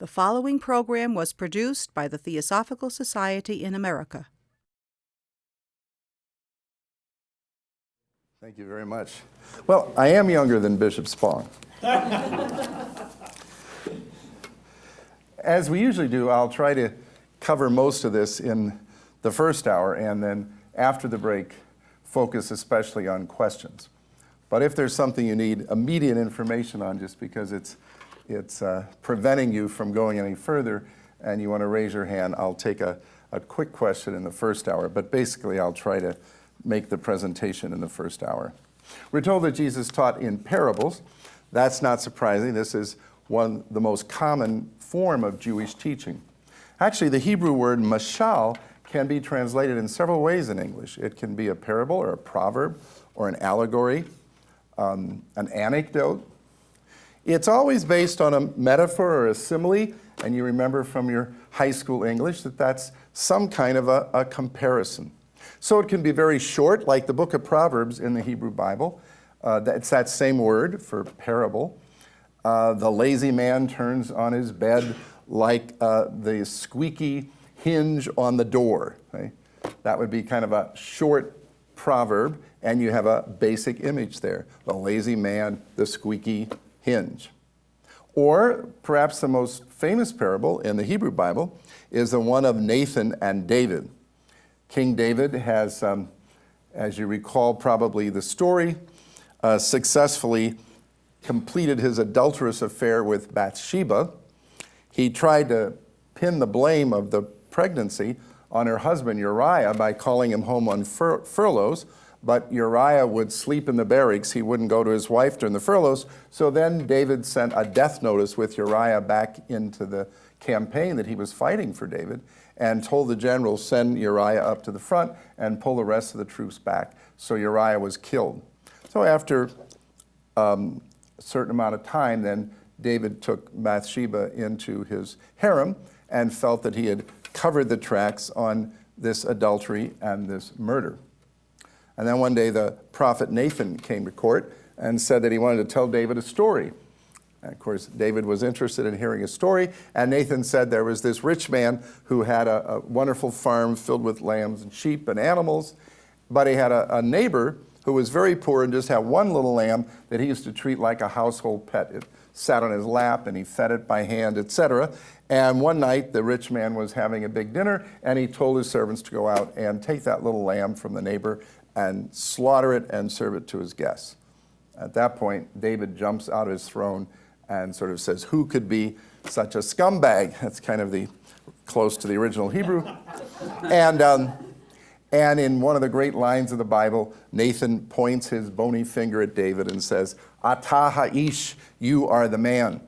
The following program was produced by the Theosophical Society in America. Thank you very much. Well, I am younger than Bishop Spong. As we usually do, I'll try to cover most of this in the first hour, and then after the break, focus especially on questions. But if there's something you need immediate information on, just because it's preventing you from going any further and you want to raise your hand, I'll take a quick question in the first hour. But basically, I'll try to make the presentation in the first hour. We're told that Jesus taught in parables. That's not surprising. This is the most common form of Jewish teaching. Actually, the Hebrew word mashal can be translated in several ways in English. It can be a parable or a proverb or an allegory, an anecdote. It's always based on a metaphor or a simile, and you remember from your high school English that that's some kind of a comparison. So it can be very short, like the book of Proverbs in the Hebrew Bible. It's that same word for parable. The lazy man turns on his bed like the squeaky hinge on the door. Okay? That would be kind of a short proverb, and you have a basic image there. The lazy man, the squeaky hinge. Or perhaps the most famous parable in the Hebrew Bible is the one of Nathan and David. King David has, as you recall probably the story, successfully completed his adulterous affair with Bathsheba. He tried to pin the blame of the pregnancy on her husband Uriah by calling him home on furloughs, but Uriah would sleep in the barracks. He wouldn't go to his wife during the furloughs. So then David sent a death notice with Uriah back into the campaign that he was fighting for David, and told the generals, send Uriah up to the front and pull the rest of the troops back. So Uriah was killed. So after a certain amount of time, then David took Bathsheba into his harem and felt that he had covered the tracks on this adultery and this murder. And then one day the prophet Nathan came to court and said that he wanted to tell David a story. And of course, David was interested in hearing a story, and Nathan said there was this rich man who had a wonderful farm filled with lambs and sheep and animals, but he had a neighbor who was very poor and just had one little lamb that he used to treat like a household pet. It sat on his lap, and he fed it by hand, etc. And one night, the rich man was having a big dinner, and he told his servants to go out and take that little lamb from the neighbor and slaughter it and serve it to his guests. At that point, David jumps out of his throne and sort of says, who could be such a scumbag? That's kind of close to the original Hebrew. And in one of the great lines of the Bible, Nathan points his bony finger at David and says, Atah ha'ish, you are the man.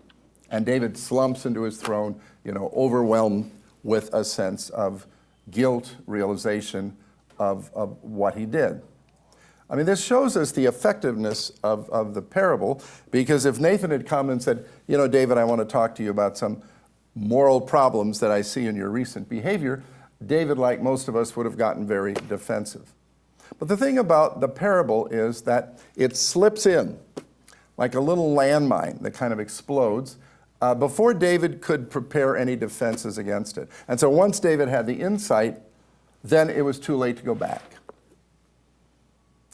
And David slumps into his throne, overwhelmed with a sense of guilt, realization of what he did. I mean, this shows us the effectiveness of the parable, because if Nathan had come and said, David, I want to talk to you about some moral problems that I see in your recent behavior, David, like most of us, would have gotten very defensive. But the thing about the parable is that it slips in like a little landmine that kind of explodes before David could prepare any defenses against it. And so once David had the insight, then it was too late to go back.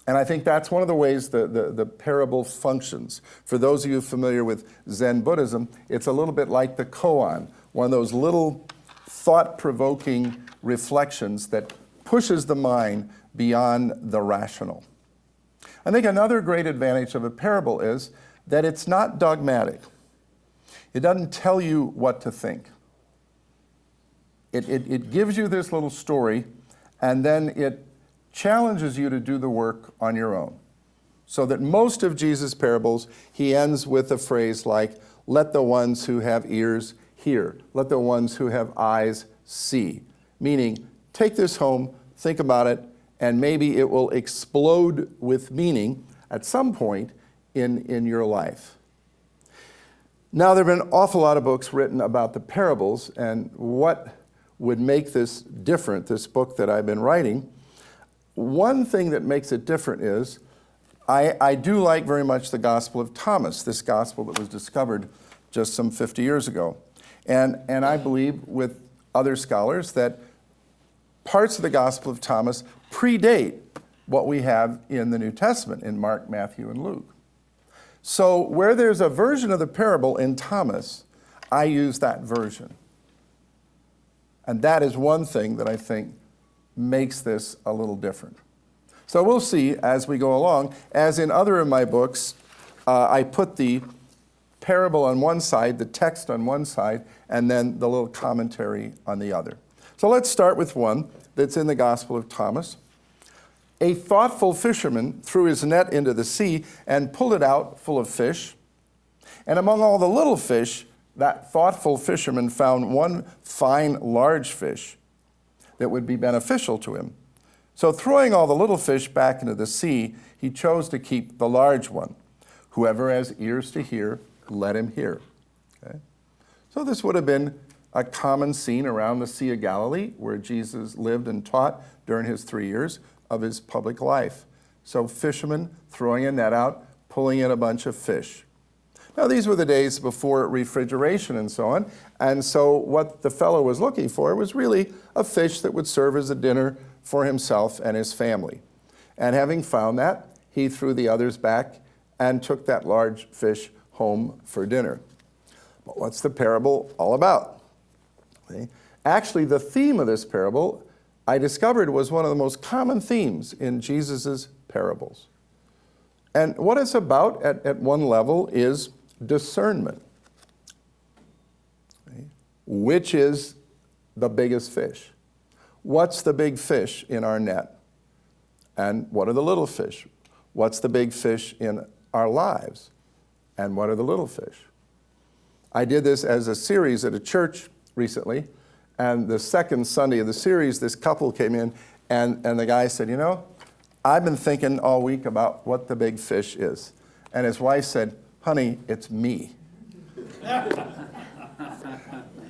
And I think that's one of the ways the parable functions. For those of you familiar with Zen Buddhism, it's a little bit like the koan, one of those little thought-provoking reflections that pushes the mind beyond the rational. I think another great advantage of a parable is that it's not dogmatic. It doesn't tell you what to think. It gives you this little story, and then it challenges you to do the work on your own. So that most of Jesus' parables, he ends with a phrase like, let the ones who have ears hear. Let the ones who have eyes see. Meaning, take this home, think about it, and maybe it will explode with meaning at some point in your life. Now, there have been an awful lot of books written about the parables, and what would make this different, this book that I've been writing. One thing that makes it different is I do like very much the Gospel of Thomas, this gospel that was discovered just some 50 years ago. And I believe with other scholars that parts of the Gospel of Thomas predate what we have in the New Testament in Mark, Matthew, and Luke. So where there's a version of the parable in Thomas, I use that version. And that is one thing that I think makes this a little different. So we'll see as we go along. As in other of my books, I put the parable on one side, the text on one side, and then the little commentary on the other. So let's start with one that's in the Gospel of Thomas. A thoughtful fisherman threw his net into the sea and pulled it out full of fish. And among all the little fish, that thoughtful fisherman found one fine, large fish that would be beneficial to him. So throwing all the little fish back into the sea, he chose to keep the large one. Whoever has ears to hear, let him hear. Okay? So this would have been a common scene around the Sea of Galilee, where Jesus lived and taught during his 3 years of his public life. So fishermen throwing a net out, pulling in a bunch of fish. Now these were the days before refrigeration and so on, and so what the fellow was looking for was really a fish that would serve as a dinner for himself and his family. And having found that, he threw the others back and took that large fish home for dinner. But what's the parable all about? Okay. Actually, the theme of this parable, I discovered, was one of the most common themes in Jesus' parables. And what it's about at one level is discernment. Okay. Which is the biggest fish? What's the big fish in our net? And what are the little fish? What's the big fish in our lives? And what are the little fish? I did this as a series at a church recently, and the second Sunday of the series, this couple came in, and the guy said, you know, I've been thinking all week about what the big fish is. And his wife said, honey, it's me.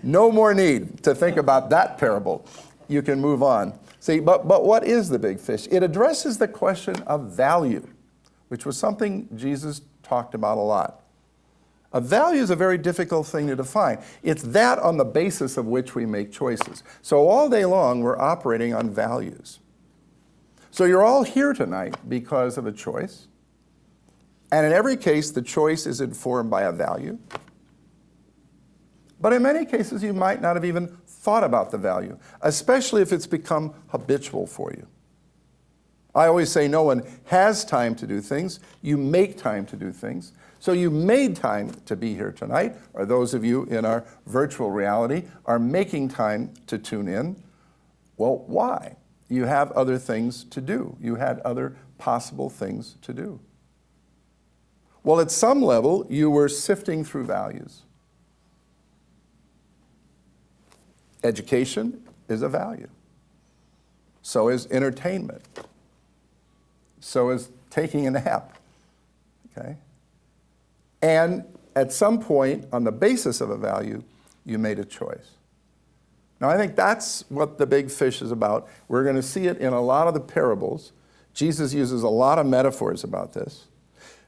No more need to think about that parable. You can move on. See, but what is the big fish? It addresses the question of value, which was something Jesus talked about a lot. A value is a very difficult thing to define. It's that on the basis of which we make choices. So all day long, we're operating on values. So you're all here tonight because of a choice. And in every case, the choice is informed by a value. But in many cases, you might not have even thought about the value, especially if it's become habitual for you. I always say no one has time to do things. You make time to do things. So you made time to be here tonight, or those of you in our virtual reality are making time to tune in. Well, why? You have other things to do. You had other possible things to do. Well, at some level, you were sifting through values. Education is a value. So is entertainment. So is taking a nap. Okay? And at some point, on the basis of a value, you made a choice. Now, I think that's what the big fish is about. We're going to see it in a lot of the parables. Jesus uses a lot of metaphors about this,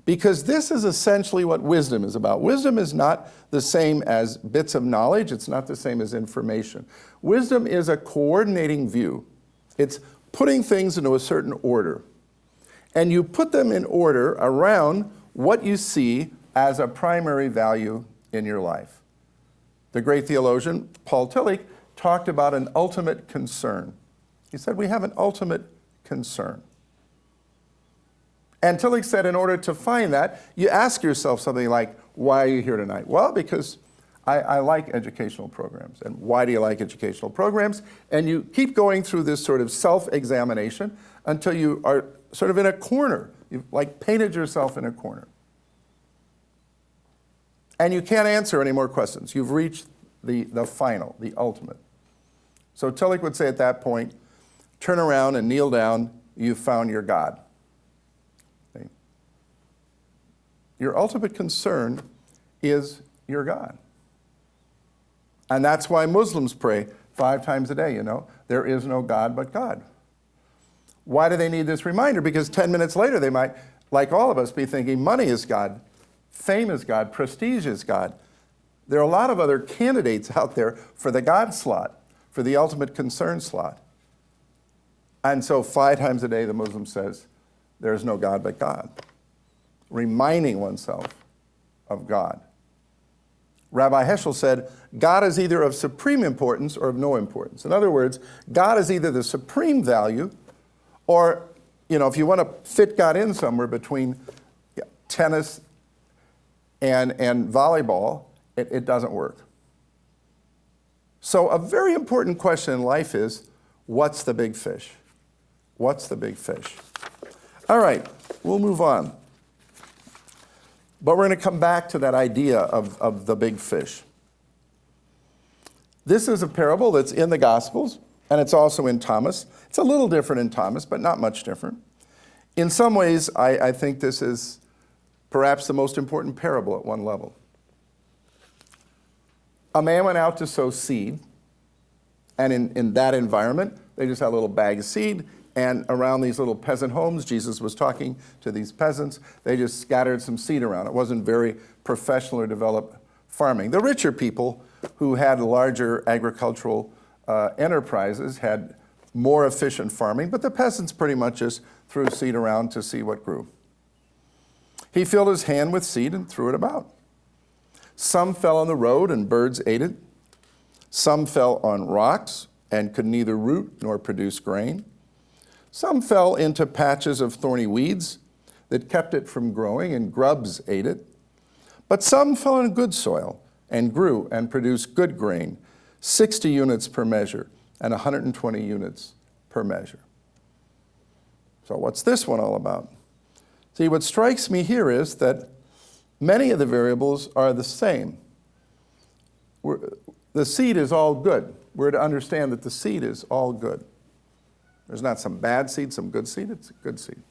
because this is essentially what wisdom is about. Wisdom is not the same as bits of knowledge. It's not the same as information. Wisdom is a coordinating view. It's putting things into a certain order. And you put them in order around what you see as a primary value in your life. The great theologian, Paul Tillich, talked about an ultimate concern. He said, we have an ultimate concern. And Tillich said, in order to find that, you ask yourself something like, why are you here tonight? Well, because I like educational programs. And why do you like educational programs? And you keep going through this sort of self-examination until you are sort of in a corner. You've like painted yourself in a corner. And you can't answer any more questions. You've reached the final, the ultimate. So Tillich would say at that point, turn around and kneel down, you've found your God. Okay? Your ultimate concern is your God. And that's why Muslims pray 5 times a day, you know. There is no God but God. Why do they need this reminder? Because 10 minutes later they might, like all of us, be thinking money is God, fame is God, prestige is God. There are a lot of other candidates out there for the God slot, for the ultimate concern slot. And so 5 times a day the Muslim says, there is no God but God, reminding oneself of God. Rabbi Heschel said, God is either of supreme importance or of no importance. In other words, God is either the supreme value or, if you want to fit God in somewhere between tennis and volleyball, it doesn't work. So a very important question in life is, what's the big fish? What's the big fish? All right, we'll move on. But we're going to come back to that idea of the big fish. This is a parable that's in the Gospels, and it's also in Thomas. It's a little different in Thomas, but not much different. In some ways, I think this is perhaps the most important parable at one level. A man went out to sow seed, and in that environment, they just had a little bag of seed, and around these little peasant homes, Jesus was talking to these peasants. They just scattered some seed around. It wasn't very professional or developed farming. The richer people who had larger agricultural enterprises had more efficient farming, but the peasants pretty much just threw seed around to see what grew. He filled his hand with seed and threw it about. Some fell on the road and birds ate it. Some fell on rocks and could neither root nor produce grain. Some fell into patches of thorny weeds that kept it from growing, and grubs ate it. But some fell in good soil and grew and produced good grain, 60 units per measure and 120 units per measure. So what's this one all about? See, what strikes me here is that many of the variables are the same. The seed is all good. We're to understand that the seed is all good. There's not some bad seed, some good seed. It's a good seed.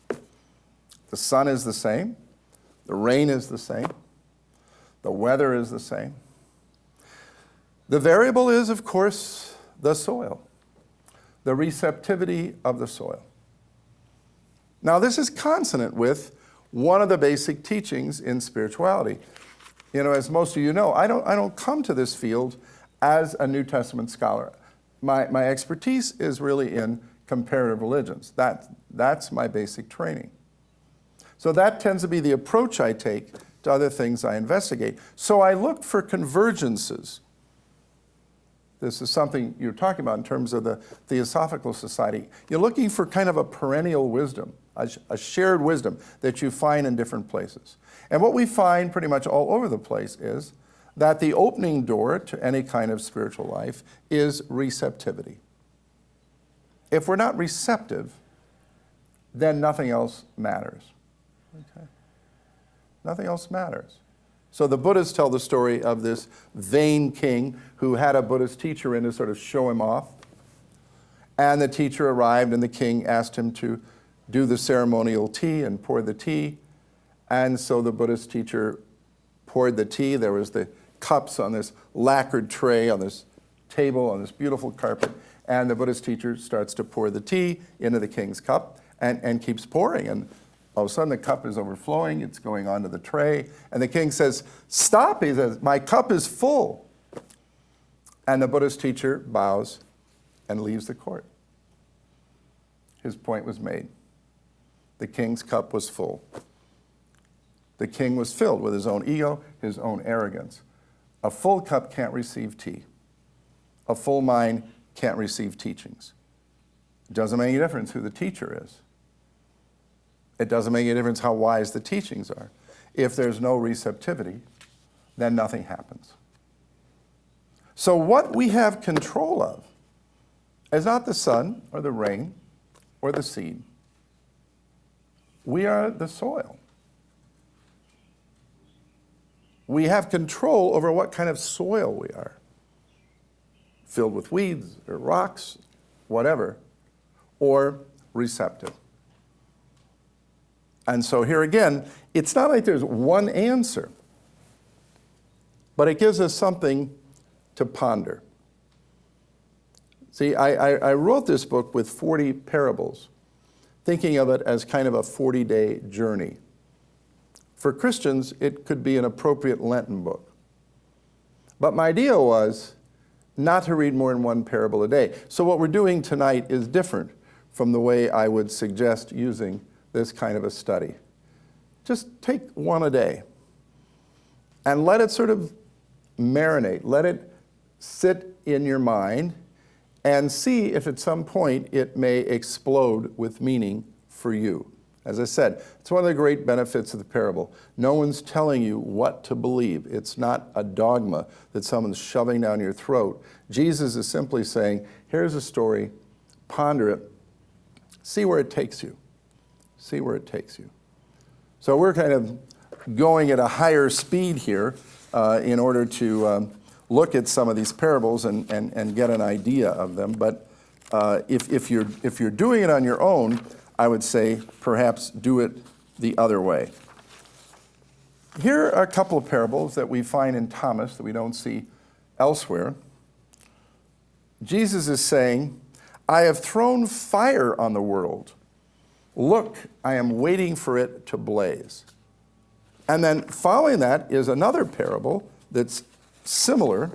The sun is the same. The rain is the same. The weather is the same. The variable is, of course, the soil, the receptivity of the soil. Now, this is consonant with one of the basic teachings in spirituality. As most of you know, I don't come to this field as a New Testament scholar. My expertise is really in comparative religions. That's my basic training. So that tends to be the approach I take to other things I investigate. So I look for convergences. This is something you're talking about in terms of the Theosophical Society. You're looking for kind of a perennial wisdom, a shared wisdom that you find in different places. And what we find pretty much all over the place is that the opening door to any kind of spiritual life is receptivity. If we're not receptive, then nothing else matters. Okay? Nothing else matters. So the Buddhists tell the story of this vain king who had a Buddhist teacher in to sort of show him off. And the teacher arrived, and the king asked him to do the ceremonial tea and pour the tea. And so the Buddhist teacher poured the tea. There was the cups on this lacquered tray, on this table, on this beautiful carpet. And the Buddhist teacher starts to pour the tea into the king's cup and keeps pouring. And all of a sudden the cup is overflowing. It's going onto the tray. And the king says, "Stop," he says, "my cup is full." And the Buddhist teacher bows and leaves the court. His point was made. The king's cup was full. The king was filled with his own ego, his own arrogance. A full cup can't receive tea. A full mind can't receive teachings. It doesn't make any difference who the teacher is. It doesn't make any difference how wise the teachings are. If there's no receptivity, then nothing happens. So what we have control of is not the sun or the rain or the seed. We are the soil. We have control over what kind of soil we are. Filled with weeds or rocks, whatever, or receptive. And so here again, it's not like there's one answer, but it gives us something to ponder. See, I wrote this book with 40 parables, thinking of it as kind of a 40-day journey. For Christians, it could be an appropriate Lenten book. But my idea was not to read more than one parable a day. So what we're doing tonight is different from the way I would suggest using this kind of a study. Just take one a day and let it sort of marinate. Let it sit in your mind and see if at some point it may explode with meaning for you. As I said, it's one of the great benefits of the parable. No one's telling you what to believe. It's not a dogma that someone's shoving down your throat. Jesus is simply saying, here's a story, ponder it, see where it takes you. See where it takes you. So we're kind of going at a higher speed here in order to look at some of these parables and get an idea of them. But if you're doing it on your own, I would say perhaps do it the other way. Here are a couple of parables that we find in Thomas that we don't see elsewhere. Jesus is saying, I have thrown fire on the world. Look, I am waiting for it to blaze. And then following that is another parable that's similar.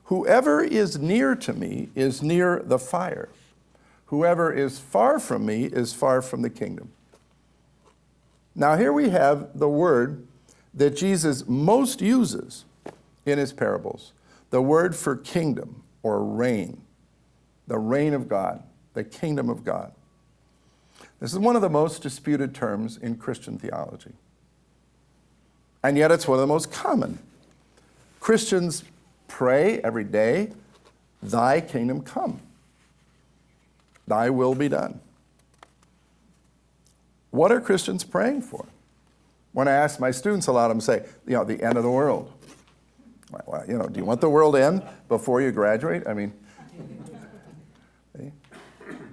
Whoever is near to me is near the fire. Whoever is far from me is far from the kingdom. Now here we have the word that Jesus most uses in his parables, the word for kingdom or reign, the reign of God, the kingdom of God. This is one of the most disputed terms in Christian theology. And yet it's one of the most common. Christians pray every day, thy kingdom come. Thy will be done. What are Christians praying for? When I ask my students, a lot of them say, the end of the world. Well, do you want the world to end before you graduate? I mean,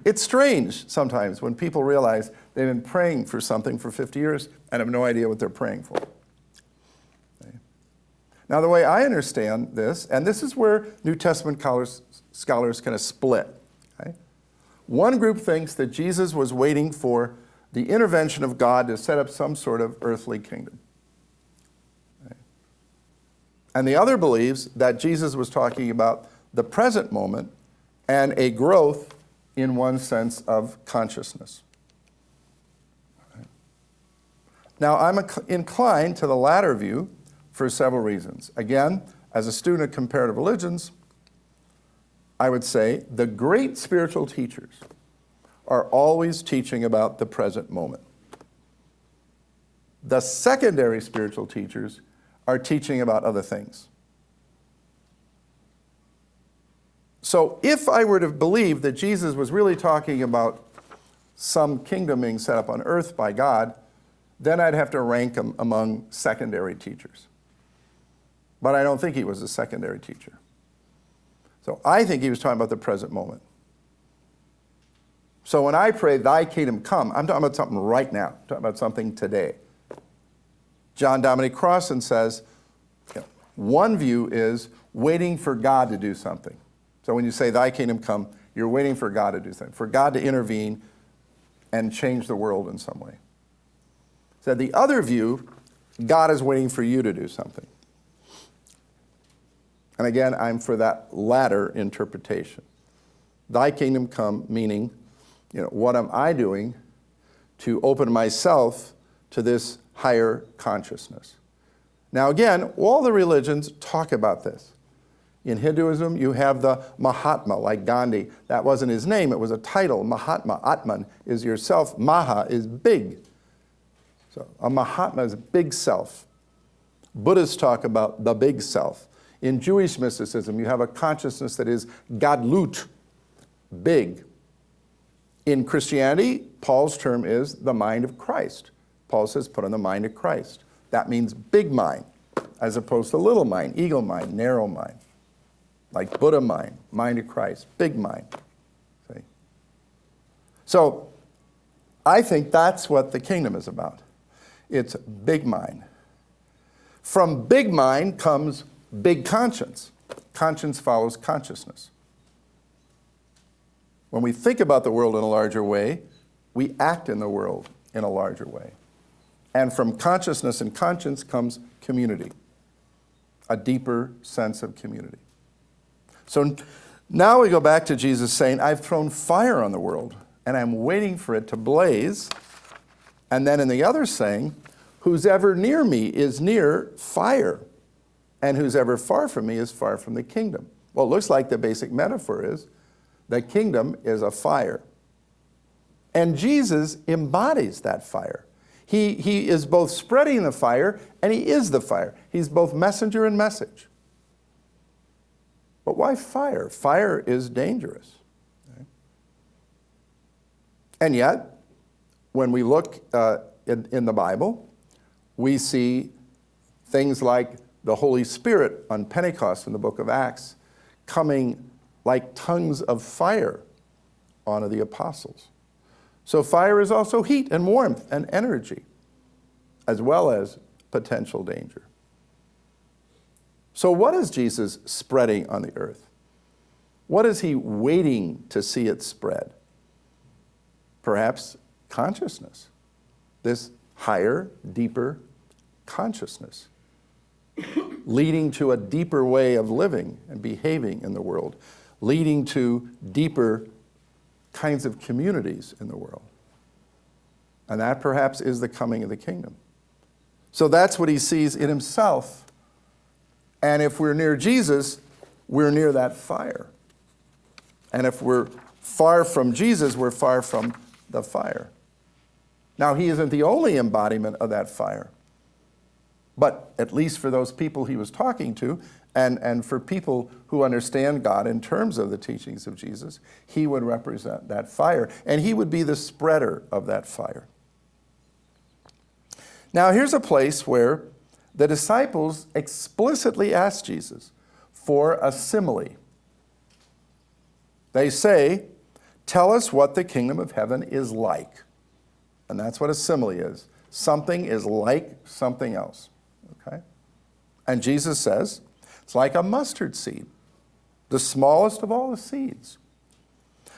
it's strange sometimes when people realize they've been praying for something for 50 years and have no idea what they're praying for. Now, the way I understand this, and this is where New Testament scholars kind of split. One group thinks that Jesus was waiting for the intervention of God to set up some sort of earthly kingdom. And the other believes that Jesus was talking about the present moment and a growth in one sense of consciousness. Now, I'm inclined to the latter view for several reasons. Again, as a student of comparative religions, I would say the great spiritual teachers are always teaching about the present moment. The secondary spiritual teachers are teaching about other things. So if I were to believe that Jesus was really talking about some kingdom being set up on earth by God, then I'd have to rank him among secondary teachers. But I don't think he was a secondary teacher. So I think he was talking about the present moment. So when I pray, thy kingdom come, I'm talking about something right now. I'm talking about something today. John Dominic Crossan says, one view is waiting for God to do something. So when you say thy kingdom come, you're waiting for God to do something, for God to intervene and change the world in some way. So the other view, God is waiting for you to do something. And again, I'm for that latter interpretation. Thy kingdom come, meaning, what am I doing to open myself to this higher consciousness? Now again, all the religions talk about this. In Hinduism, you have the Mahatma, like Gandhi. That wasn't his name, it was a title. Mahatma, Atman, is yourself. Maha is big. So a Mahatma is a big self. Buddhists talk about the big self. In Jewish mysticism, you have a consciousness that is gadlut, big. In Christianity, Paul's term is the mind of Christ. Paul says, put on the mind of Christ. That means big mind, as opposed to little mind, ego mind, narrow mind. Like Buddha mind, mind of Christ, big mind. See? So I think that's what the kingdom is about. It's big mind. From big mind comes big conscience. Conscience follows consciousness. When we think about the world in a larger way, we act in the world in a larger way. And from consciousness and conscience comes community. a deeper sense of community. So now we go back to Jesus saying, I've thrown fire on the world, and I'm waiting for it to blaze. And then in the other saying, who's ever near me is near fire, and who's ever far from me is far from the kingdom. Well, it looks like the basic metaphor is the kingdom is a fire. And Jesus embodies that fire. He is both spreading the fire, and he is the fire. He's both messenger and message. But why fire? Fire is dangerous. Okay? And yet, when we look in the Bible, we see things like the Holy Spirit on Pentecost in the book of Acts coming like tongues of fire onto the apostles. So fire is also heat and warmth and energy, as well as potential danger. So what is Jesus spreading on the earth? What is he waiting to see it spread? Perhaps consciousness, this higher, deeper consciousness, leading to a deeper way of living and behaving in the world, leading to deeper kinds of communities in the world. And that perhaps is the coming of the kingdom. So that's what he sees in himself. And if we're near Jesus, we're near that fire. And if we're far from Jesus, we're far from the fire. Now, he isn't the only embodiment of that fire. But at least for those people he was talking to, and for people who understand God in terms of the teachings of Jesus, he would represent that fire. And he would be the spreader of that fire. Now, here's a place where the disciples explicitly ask Jesus for a simile. They say, tell us what the kingdom of heaven is like. And that's what a simile is. Something is like something else. Okay? And Jesus says, it's like a mustard seed, the smallest of all the seeds.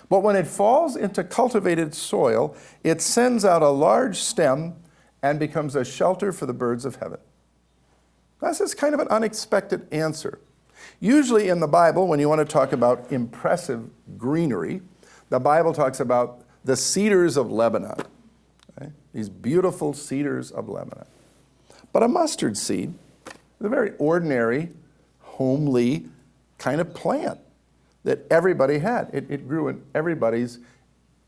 But when it falls into cultivated soil, it sends out a large stem and becomes a shelter for the birds of heaven. That's just kind of an unexpected answer. Usually in the Bible, when you want to talk about impressive greenery, the Bible talks about the cedars of Lebanon. Okay? These beautiful cedars of Lebanon. But a mustard seed is a very ordinary, homely kind of plant that everybody had. It grew in everybody's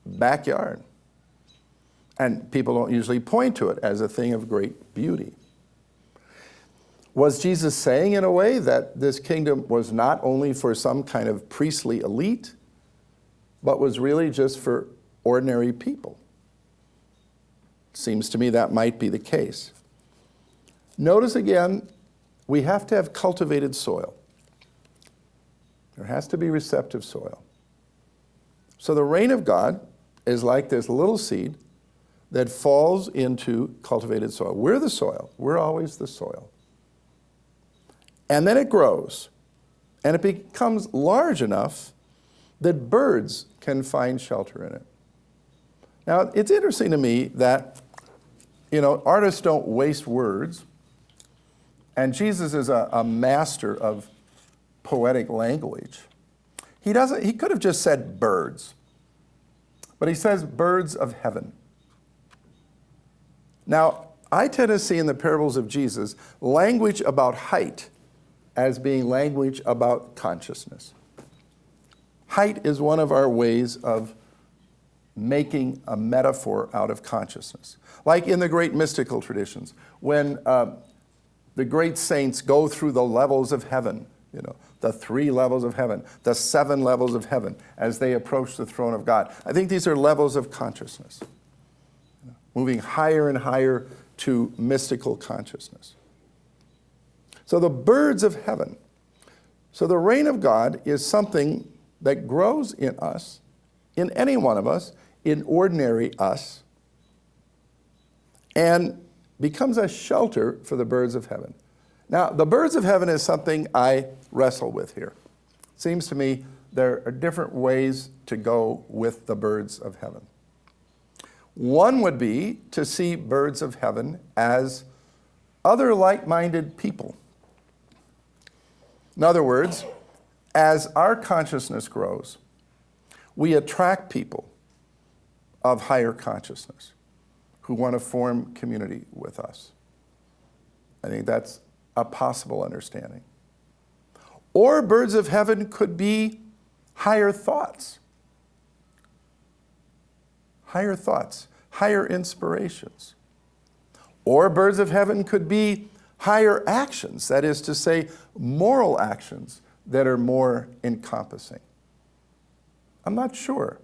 backyard. And people don't usually point to it as a thing of great beauty. Was Jesus saying in a way that this kingdom was not only for some kind of priestly elite, but was really just for ordinary people? Seems to me that might be the case. Notice again, we have to have cultivated soil. There has to be receptive soil. So the reign of God is like this little seed that falls into cultivated soil. We're the soil. We're always the soil. And then it grows, and it becomes large enough that birds can find shelter in it. Now, it's interesting to me that, artists don't waste words, and Jesus is a master of poetic language. He could have just said birds, but he says birds of heaven. Now, I tend to see in the parables of Jesus language about height as being language about consciousness. Height is one of our ways of making a metaphor out of consciousness. Like in the great mystical traditions, when the great saints go through the levels of heaven, the 3 levels of heaven, the 7 levels of heaven, as they approach the throne of God. I think these are levels of consciousness, moving higher and higher to mystical consciousness. So the birds of heaven. So the reign of God is something that grows in us, in any one of us, in ordinary us, and becomes a shelter for the birds of heaven. Now, the birds of heaven is something I wrestle with here. It seems to me there are different ways to go with the birds of heaven. One would be to see birds of heaven as other like-minded people. In other words, as our consciousness grows, we attract people of higher consciousness who want to form community with us. I think that's a possible understanding. Or birds of heaven could be higher thoughts, higher inspirations. Or birds of heaven could be higher actions, that is to say, moral actions that are more encompassing. I'm not sure.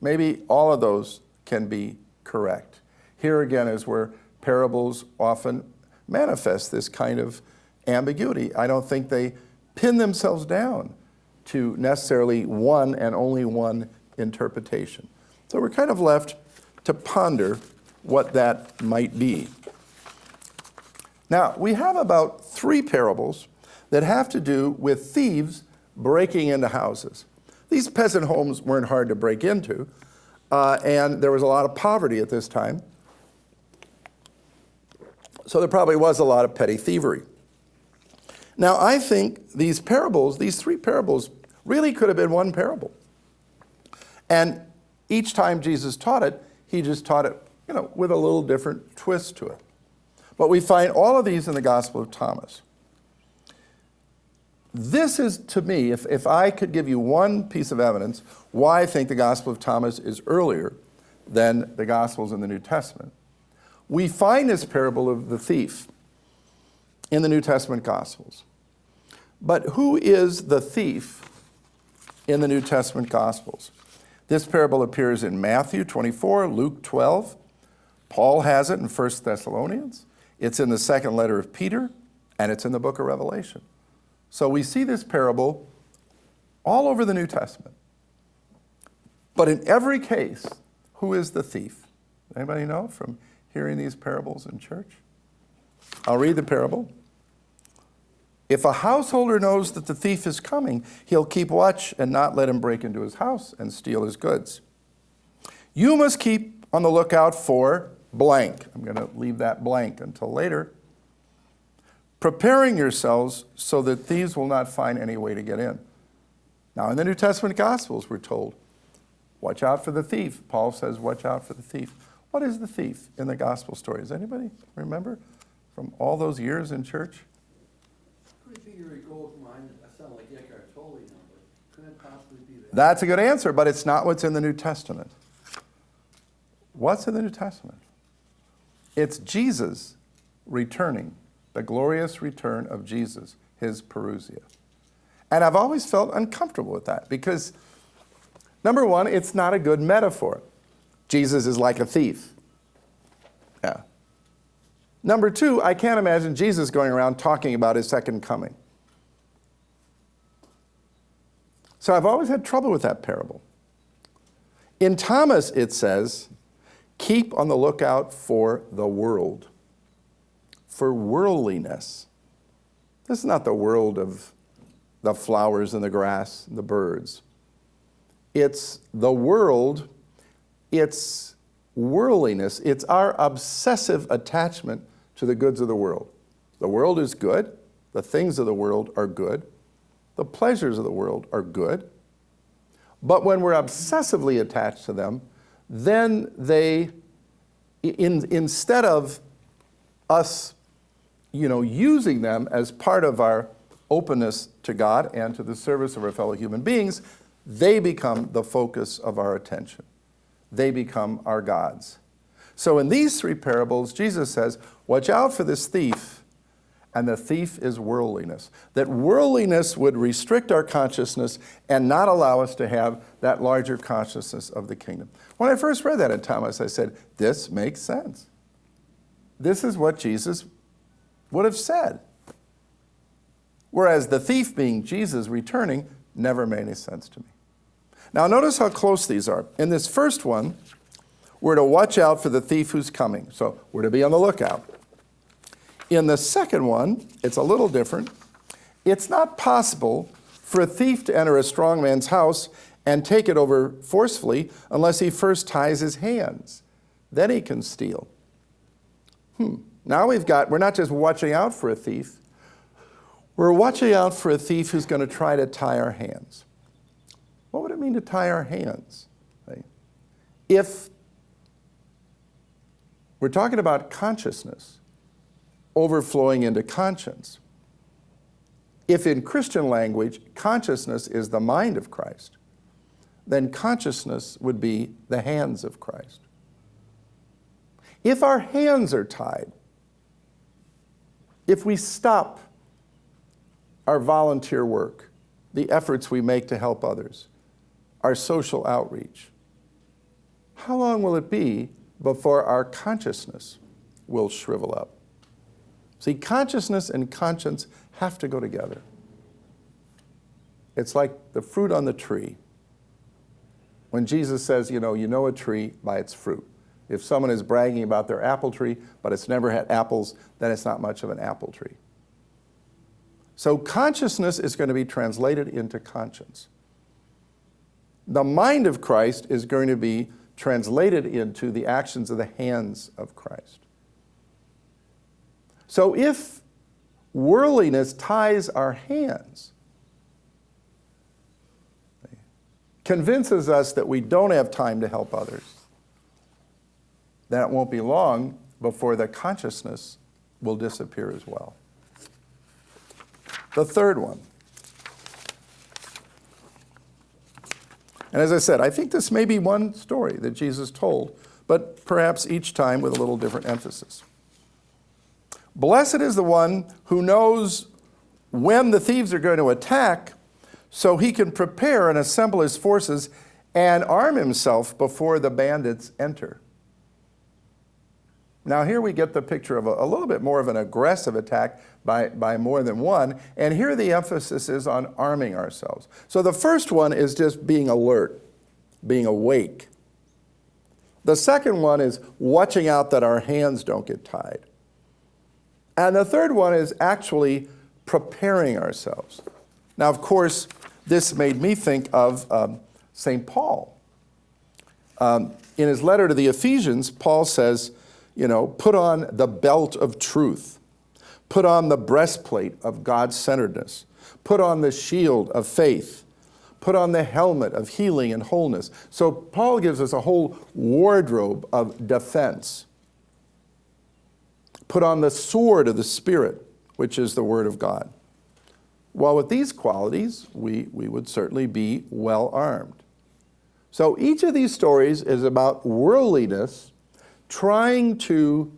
Maybe all of those can be correct. Here again is where parables often manifest this kind of ambiguity. I don't think they pin themselves down to necessarily one and only one interpretation. So we're kind of left to ponder what that might be. Now, we have about 3 parables that have to do with thieves breaking into houses. These peasant homes weren't hard to break into, and there was a lot of poverty at this time. So there probably was a lot of petty thievery. Now, I think these 3 parables, really could have been one parable. And each time Jesus taught it, he just taught it, with a little different twist to it. But we find all of these in the Gospel of Thomas. This is, to me, if I could give you one piece of evidence why I think the Gospel of Thomas is earlier than the Gospels in the New Testament, we find this parable of the thief in the New Testament Gospels. But who is the thief in the New Testament Gospels? This parable appears in Matthew 24, Luke 12. Paul has it in 1 Thessalonians. It's in the second letter of Peter, and it's in the book of Revelation. So we see this parable all over the New Testament. But in every case, who is the thief? Anybody know from hearing these parables in church? I'll read the parable. If a householder knows that the thief is coming, he'll keep watch and not let him break into his house and steal his goods. You must keep on the lookout for blank. I'm going to leave that blank until later. Preparing yourselves so that thieves will not find any way to get in. Now, in the New Testament Gospels, we're told, watch out for the thief. Paul says, watch out for the thief. What is the thief in the gospel stories? Anybody remember from all those years in church? Could be your gold mine. That sounds like Eckhart Tolle number. Could it possibly be that? That's a good answer, but it's not what's in the New Testament. What's in the New Testament? It's Jesus returning, the glorious return of Jesus, his parousia. And I've always felt uncomfortable with that because, number one, it's not a good metaphor. Jesus is like a thief. Yeah. Number two, I can't imagine Jesus going around talking about his second coming. So I've always had trouble with that parable. In Thomas, it says, keep on the lookout for the world, for worldliness. This is not the world of the flowers and the grass and the birds. It's the world, it's worldliness, it's our obsessive attachment to the goods of the world. The world is good, the things of the world are good, the pleasures of the world are good, but when we're obsessively attached to them, then they, instead of us, using them as part of our openness to God and to the service of our fellow human beings, they become the focus of our attention. They become our gods. So in these 3 parables, Jesus says, watch out for this thief, and the thief is worldliness. That worldliness would restrict our consciousness and not allow us to have that larger consciousness of the kingdom. When I first read that in Thomas, I said, this makes sense. This is what Jesus would have said. Whereas the thief being Jesus returning never made any sense to me. Now notice how close these are. In this first one, we're to watch out for the thief who's coming. So we're to be on the lookout. In the second one, it's a little different. It's not possible for a thief to enter a strong man's house and take it over forcefully unless he first ties his hands. Then he can steal. Now we're not just watching out for a thief, We're watching out for a thief who's going to try to tie our hands. What would it mean to tie our hands? Right? If we're talking about consciousness overflowing into conscience, if in Christian language consciousness is the mind of Christ, then consciousness would be the hands of Christ. If our hands are tied, if we stop our volunteer work, the efforts we make to help others, our social outreach, how long will it be before our consciousness will shrivel up? See, consciousness and conscience have to go together. It's like the fruit on the tree. When Jesus says, you know a tree by its fruit. If someone is bragging about their apple tree, but it's never had apples, then it's not much of an apple tree. So consciousness is going to be translated into conscience. The mind of Christ is going to be translated into the actions of the hands of Christ. So if worldliness ties our hands, convinces us that we don't have time to help others, then it won't be long before the consciousness will disappear as well. The third one. And as I said, I think this may be one story that Jesus told, but perhaps each time with a little different emphasis. Blessed is the one who knows when the thieves are going to attack, so he can prepare and assemble his forces and arm himself before the bandits enter. Now here we get the picture of a little bit more of an aggressive attack by more than one, and here the emphasis is on arming ourselves. So the first one is just being alert, being awake. The second one is watching out that our hands don't get tied. And the third one is actually preparing ourselves. Now, of course, this made me think of St. Paul. In his letter to the Ephesians, Paul says, put on the belt of truth. Put on the breastplate of God-centeredness. Put on the shield of faith. Put on the helmet of healing and wholeness. So Paul gives us a whole wardrobe of defense. Put on the sword of the Spirit, which is the Word of God. Well, with these qualities, we would certainly be well armed. So each of these stories is about worldliness trying to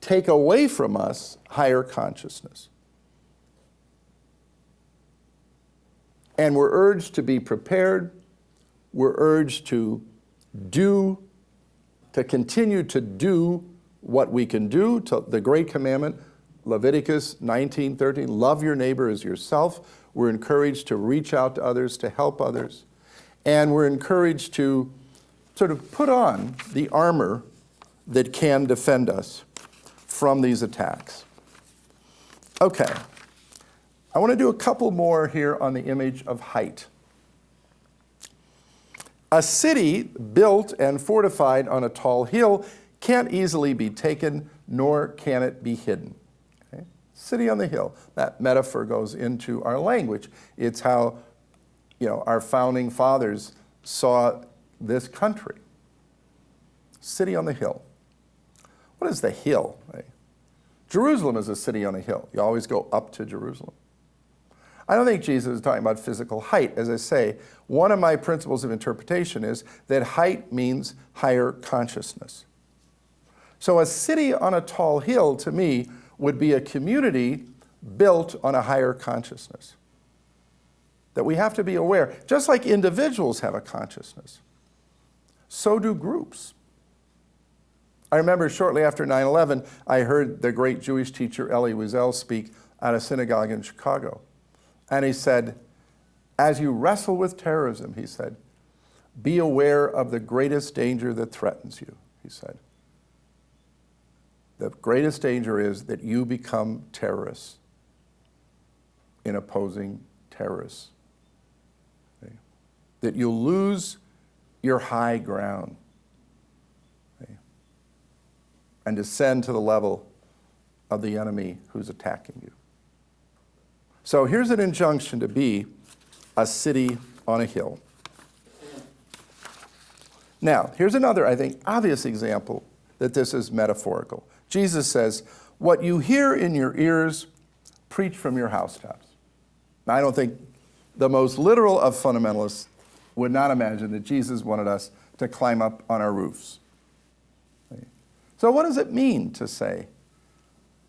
take away from us higher consciousness. And we're urged to be prepared. We're urged to continue to do what we can do. To the great commandment, Leviticus 19:13, love your neighbor as yourself. We're encouraged to reach out to others, to help others. And we're encouraged to sort of put on the armor that can defend us from these attacks. Okay, I want to do a couple more here on the image of height. A city built and fortified on a tall hill can't easily be taken, nor can it be hidden. Okay? City on the hill. That metaphor goes into our language. It's how our founding fathers saw this country. City on the hill. What is the hill? Right? Jerusalem is a city on a hill. You always go up to Jerusalem. I don't think Jesus is talking about physical height. As I say, one of my principles of interpretation is that height means higher consciousness. So a city on a tall hill, to me, would be a community built on a higher consciousness. That we have to be aware. Just like individuals have a consciousness, so do groups. I remember shortly after 9/11, I heard the great Jewish teacher Elie Wiesel speak at a synagogue in Chicago. And he said, as you wrestle with terrorism, he said, be aware of the greatest danger that threatens you, he said. The greatest danger is that you become terrorists in opposing terrorists. Okay? That you'll lose your high ground. Okay? And descend to the level of the enemy who's attacking you. So here's an injunction to be a city on a hill. Now, here's another, I think, obvious example that this is metaphorical. Jesus says, what you hear in your ears, preach from your housetops. Now, I don't think the most literal of fundamentalists would not imagine that Jesus wanted us to climb up on our roofs. So what does it mean to say,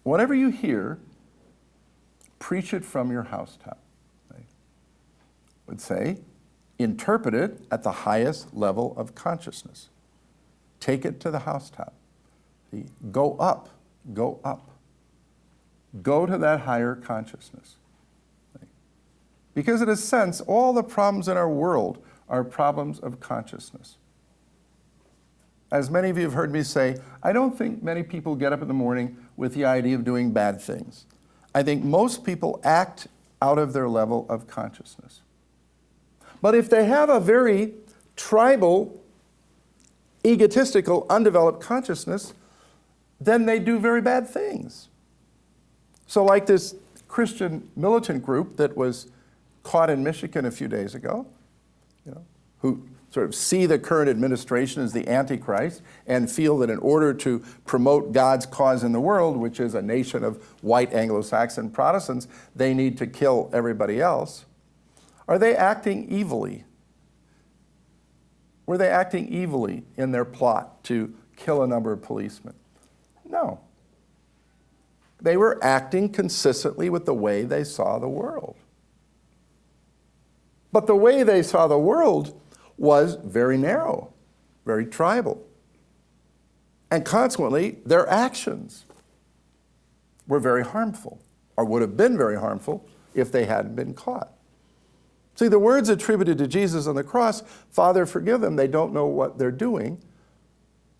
whatever you hear, preach it from your housetop? I would say, interpret it at the highest level of consciousness. Take it to the housetop. Go up, go up. Go to that higher consciousness. Because in a sense, all the problems in our world are problems of consciousness. As many of you have heard me say, I don't think many people get up in the morning with the idea of doing bad things. I think most people act out of their level of consciousness. But if they have a very tribal, egotistical, undeveloped consciousness, then they do very bad things. So like this Christian militant group that was caught in Michigan a few days ago, who sort of see the current administration as the Antichrist and feel that in order to promote God's cause in the world, which is a nation of white Anglo-Saxon Protestants, they need to kill everybody else. Are they acting evilly? Were they acting evilly in their plot to kill a number of policemen? No. They were acting consistently with the way they saw the world. But the way they saw the world was very narrow, very tribal. And consequently, their actions were very harmful, or would have been very harmful if they hadn't been caught. See, the words attributed to Jesus on the cross, Father, forgive them, they don't know what they're doing.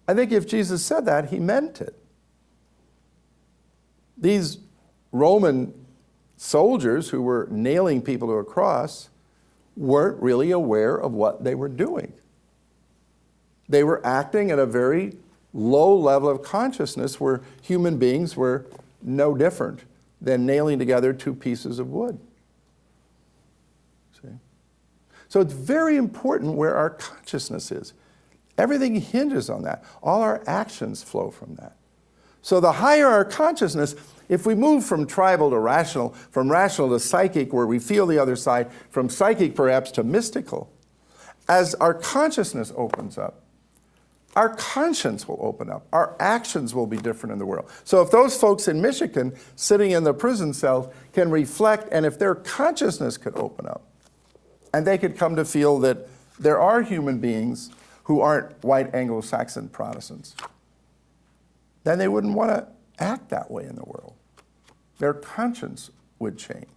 I think if Jesus said that, he meant it. These Roman soldiers who were nailing people to a cross weren't really aware of what they were doing. They were acting at a very low level of consciousness where human beings were no different than nailing together two pieces of wood. See? So it's very important where our consciousness is. Everything hinges on that. All our actions flow from that. So the higher our consciousness, if we move from tribal to rational, from rational to psychic, where we feel the other side, from psychic perhaps to mystical, as our consciousness opens up, our conscience will open up. Our actions will be different in the world. So if those folks in Michigan sitting in the prison cells can reflect, and if their consciousness could open up, and they could come to feel that there are human beings who aren't white Anglo-Saxon Protestants, then they wouldn't want to act that way in the world. Their conscience would change.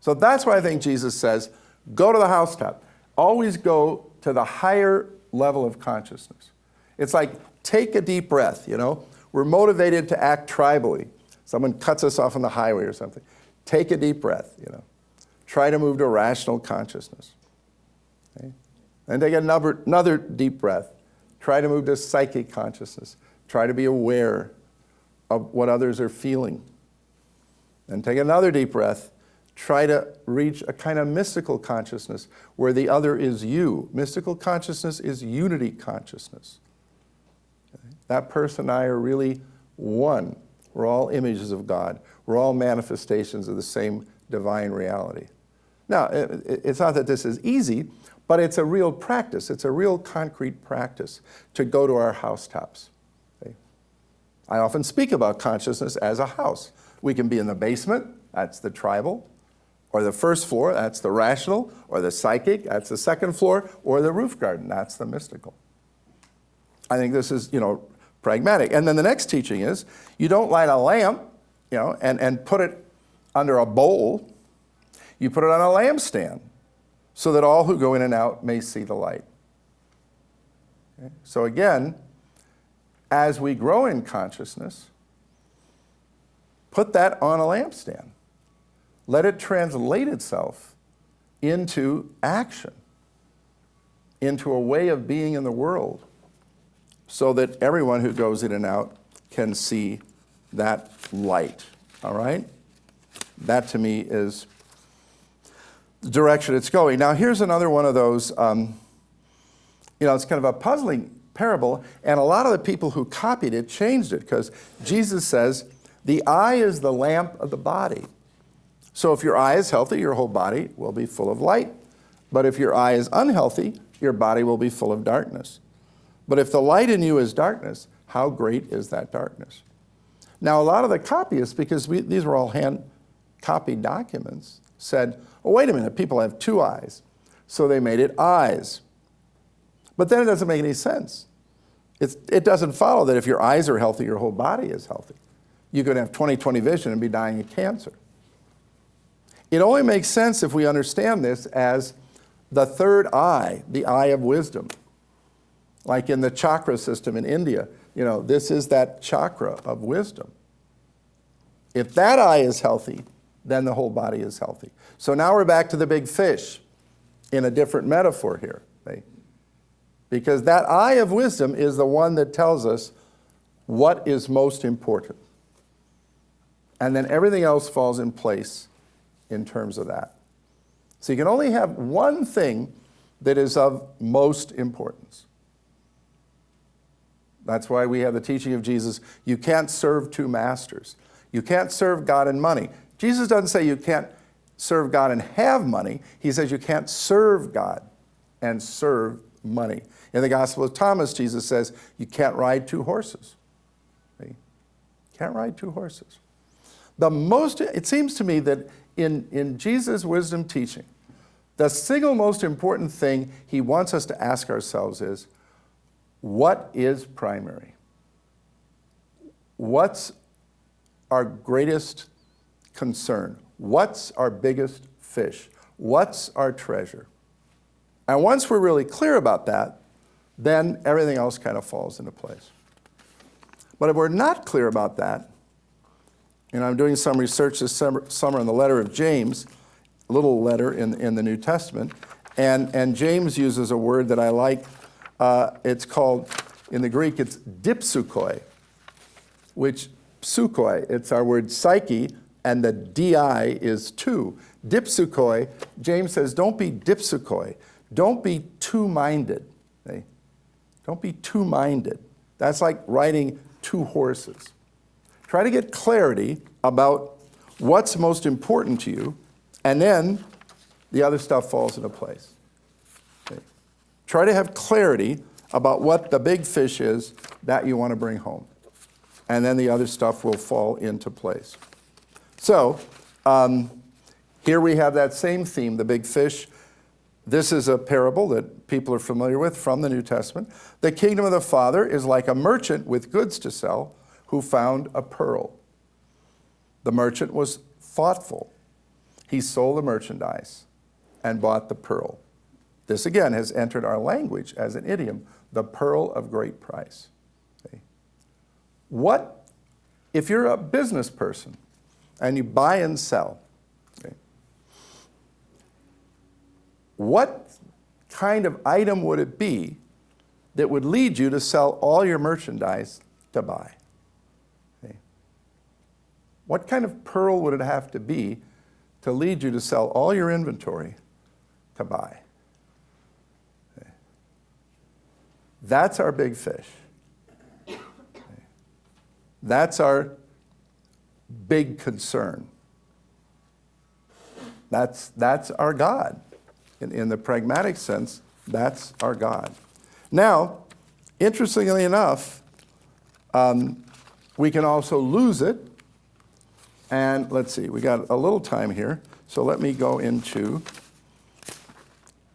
So that's why I think Jesus says, go to the housetop. Always go to the higher level of consciousness. It's like, take a deep breath, We're motivated to act tribally. Someone cuts us off on the highway or something. Take a deep breath, Try to move to rational consciousness. Okay? And take another deep breath. Try to move to psychic consciousness. Try to be aware of what others are feeling. And take another deep breath. Try to reach a kind of mystical consciousness where the other is you. Mystical consciousness is unity consciousness. Okay? That person and I are really one. We're all images of God. We're all manifestations of the same divine reality. Now, it's not that this is easy, but it's a real practice. It's a real concrete practice to go to our housetops. Okay? I often speak about consciousness as a house. We can be in the basement, that's the tribal, or the first floor, that's the rational, or the psychic, that's the second floor, or the roof garden, that's the mystical. I think this is, pragmatic. And then the next teaching is, you don't light a lamp, and put it under a bowl. You put it on a lampstand, so that all who go in and out may see the light. Okay? So again, as we grow in consciousness, put that on a lampstand. Let it translate itself into action, into a way of being in the world, so that everyone who goes in and out can see that light, all right? That to me is the direction it's going. Now here's another one of those, it's kind of a puzzling parable, and a lot of the people who copied it changed it, because Jesus says, the eye is the lamp of the body. So if your eye is healthy, your whole body will be full of light. But if your eye is unhealthy, your body will be full of darkness. But if the light in you is darkness, how great is that darkness? Now, a lot of the copyists, because these were all hand-copied documents, said, oh, wait a minute, people have two eyes. So they made it eyes. But then it doesn't make any sense. It doesn't follow that if your eyes are healthy, your whole body is healthy. You could have 20/20 vision and be dying of cancer. It only makes sense if we understand this as the third eye, the eye of wisdom. Like in the chakra system in India, this is that chakra of wisdom. If that eye is healthy, then the whole body is healthy. So now we're back to the big fish in a different metaphor here. Right? Because that eye of wisdom is the one that tells us what is most important. And then everything else falls in place in terms of that. So you can only have one thing that is of most importance. That's why we have the teaching of Jesus, you can't serve two masters. You can't serve God and money. Jesus doesn't say you can't serve God and have money. He says you can't serve God and serve money. In the Gospel of Thomas, Jesus says you can't ride two horses. You can't ride two horses. It seems to me that in Jesus' wisdom teaching, the single most important thing he wants us to ask ourselves is, what is primary? What's our greatest concern? What's our biggest fish? What's our treasure? And once we're really clear about that, then everything else kind of falls into place. But if we're not clear about that, and I'm doing some research this summer in the letter of James, a little letter in the New Testament, and James uses a word that I like. It's called, in the Greek, it's dipsukoi, which psukoi, it's our word psyche, and the di is two. Dipsukoi, James says, don't be dipsukoi. Don't be two-minded. Okay? Don't be two-minded. That's like riding two horses. Try to get clarity about what's most important to you, and then the other stuff falls into place. Okay? Try to have clarity about what the big fish is that you want to bring home. And then the other stuff will fall into place. So, here we have that same theme, the big fish. This is a parable that people are familiar with from the New Testament. The kingdom of the Father is like a merchant with goods to sell who found a pearl. The merchant was thoughtful. He sold the merchandise and bought the pearl. This again has entered our language as an idiom, the pearl of great price. Okay. What, if you're a business person and you buy and sell, okay, what kind of item would it be that would lead you to sell all your merchandise to buy? Okay. What kind of pearl would it have to be to lead you to sell all your inventory to buy? Okay. That's our big fish. Okay. That's our big concern. That's our God. In the pragmatic sense, that's our God. Now, interestingly enough, we can also lose it. And let's see, we got a little time here, so let me go into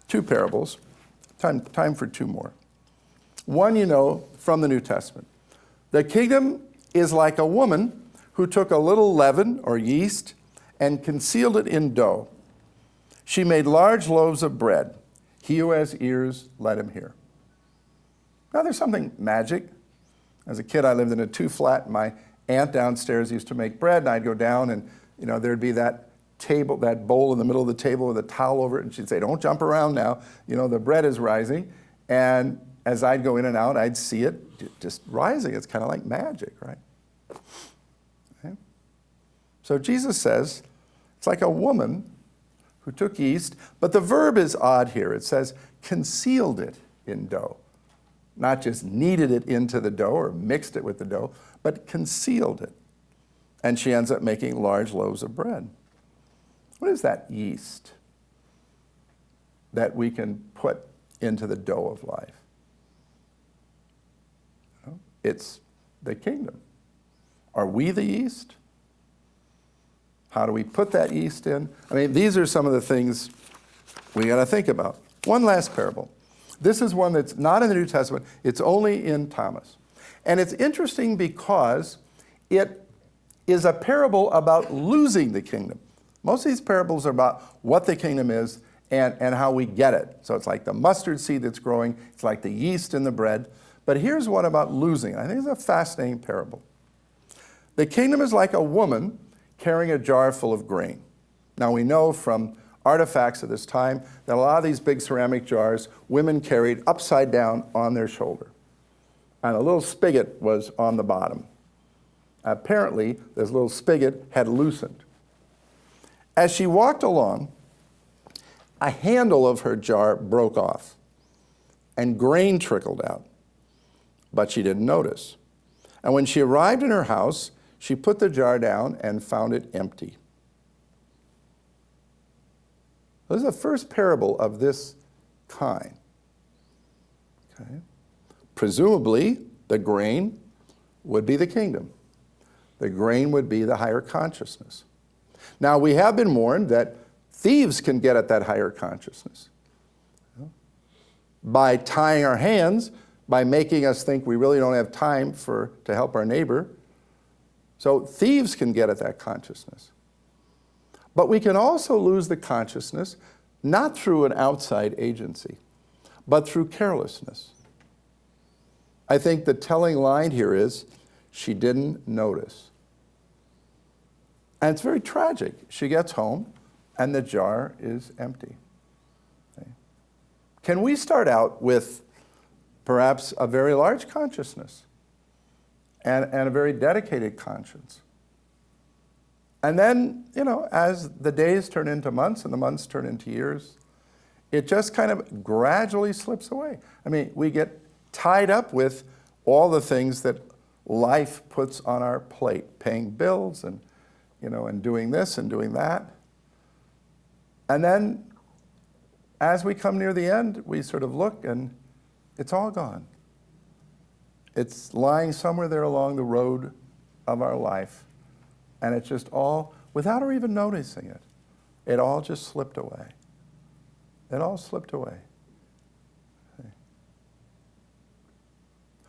two parables. Time for two more. One, from the New Testament. The kingdom is like a woman who took a little leaven or yeast and concealed it in dough. She made large loaves of bread. He who has ears, let him hear. Now there's something magic. As a kid, I lived in a two-flat. My aunt downstairs used to make bread, and I'd go down, and there'd be that table, that bowl in the middle of the table with a towel over it, and she'd say, "Don't jump around now. The bread is rising." And as I'd go in and out, I'd see it just rising. It's kind of like magic, right? So Jesus says, it's like a woman who took yeast, but the verb is odd here. It says concealed it in dough. Not just kneaded it into the dough or mixed it with the dough, but concealed it. And she ends up making large loaves of bread. What is that yeast that we can put into the dough of life? It's the kingdom. Are we the yeast? How do we put that yeast in? I mean, these are some of the things we got to think about. One last parable. This is one that's not in the New Testament. It's only in Thomas. And it's interesting because it is a parable about losing the kingdom. Most of these parables are about what the kingdom is and how we get it. So it's like the mustard seed that's growing. It's like the yeast in the bread. But here's one about losing. I think it's a fascinating parable. The kingdom is like a woman carrying a jar full of grain. Now we know from artifacts of this time that a lot of these big ceramic jars, women carried upside down on their shoulder. And a little spigot was on the bottom. Apparently, this little spigot had loosened. As she walked along, a handle of her jar broke off, and grain trickled out. But she didn't notice. And when she arrived in her house, she put the jar down and found it empty. This is the first parable of this kind. Okay. Presumably, the grain would be the kingdom. The grain would be the higher consciousness. Now, we have been warned that thieves can get at that higher consciousness by tying our hands, by making us think we really don't have time to help our neighbor. So thieves can get at that consciousness. But we can also lose the consciousness not through an outside agency, but through carelessness. I think the telling line here is, she didn't notice. And it's very tragic. She gets home, and the jar is empty. Okay. Can we start out with perhaps a very large consciousness and a very dedicated conscience? And then, as the days turn into months and the months turn into years, it just kind of gradually slips away. I mean, we get tied up with all the things that life puts on our plate, paying bills and doing this and doing that. And then as we come near the end, we sort of look and it's all gone. It's lying somewhere there along the road of our life. And it's just all, without her even noticing it, it all just slipped away. It all slipped away. Okay.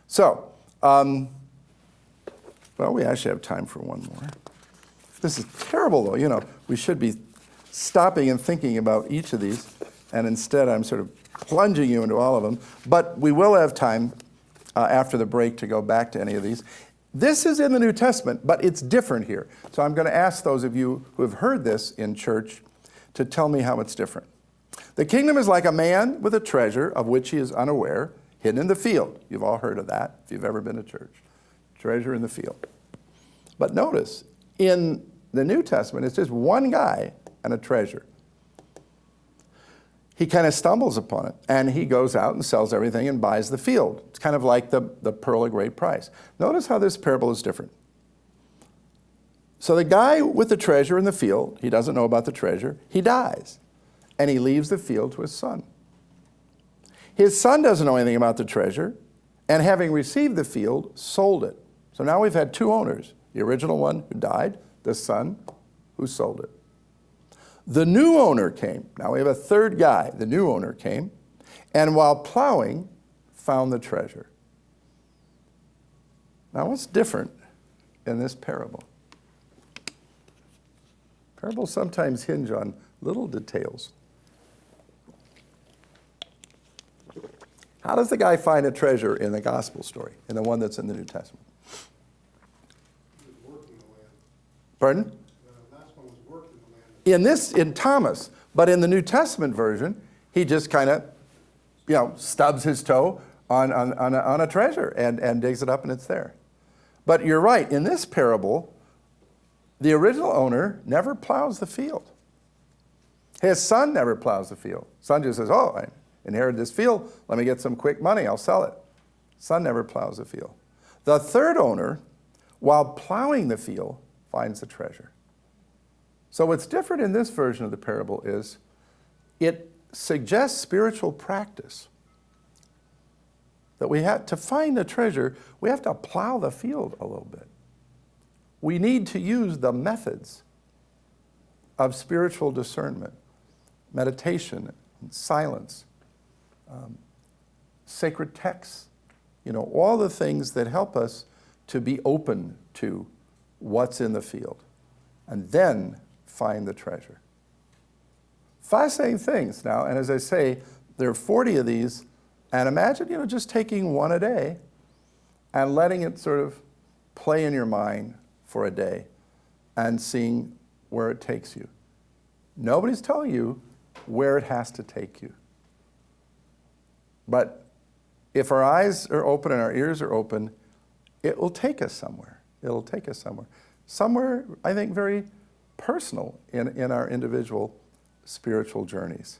So, well, we actually have time for one more. This is terrible, though. We should be stopping and thinking about each of these, and instead I'm sort of plunging you into all of them. But we will have time after the break to go back to any of these. This is in the New Testament, but it's different here. So I'm going to ask those of you who have heard this in church to tell me how it's different. The kingdom is like a man with a treasure of which he is unaware, hidden in the field. You've all heard of that if you've ever been to church. Treasure in the field. But notice, in the New Testament, it's just one guy and a treasure. He kind of stumbles upon it, and he goes out and sells everything and buys the field. It's kind of like the pearl of great price. Notice how this parable is different. So the guy with the treasure in the field, he doesn't know about the treasure, he dies, and he leaves the field to his son. His son doesn't know anything about the treasure, and having received the field, sold it. So now we've had two owners, the original one who died, the son who sold it. The new owner came. Now we have a third guy. The new owner came, and while plowing, found the treasure. Now what's different in this parable? Parables sometimes hinge on little details. How does the guy find a treasure in the gospel story, in the one that's in the New Testament? He was working the land. Pardon? The last one was working the land. In Thomas, but in the New Testament version, he just kind of, stubs his toe on a treasure and digs it up and it's there. But you're right, in this parable, The original owner never plows the field. His son never plows the field. Son just says, oh, I inherited this field. Let me get some quick money. I'll sell it. Son never plows the field. The third owner, while plowing the field, finds the treasure. So what's different in this version of the parable is it suggests spiritual practice. That we have to find the treasure, we have to plow the field a little bit. We need to use the methods of spiritual discernment, meditation, silence, sacred texts, all the things that help us to be open to what's in the field, and then find the treasure. Fascinating things now, and as I say, there are 40 of these, and imagine, just taking one a day and letting it sort of play in your mind for a day and seeing where it takes you. Nobody's telling you where it has to take you. But if our eyes are open and our ears are open, it will take us somewhere. It'll take us somewhere. Somewhere, I think, very personal in our individual spiritual journeys.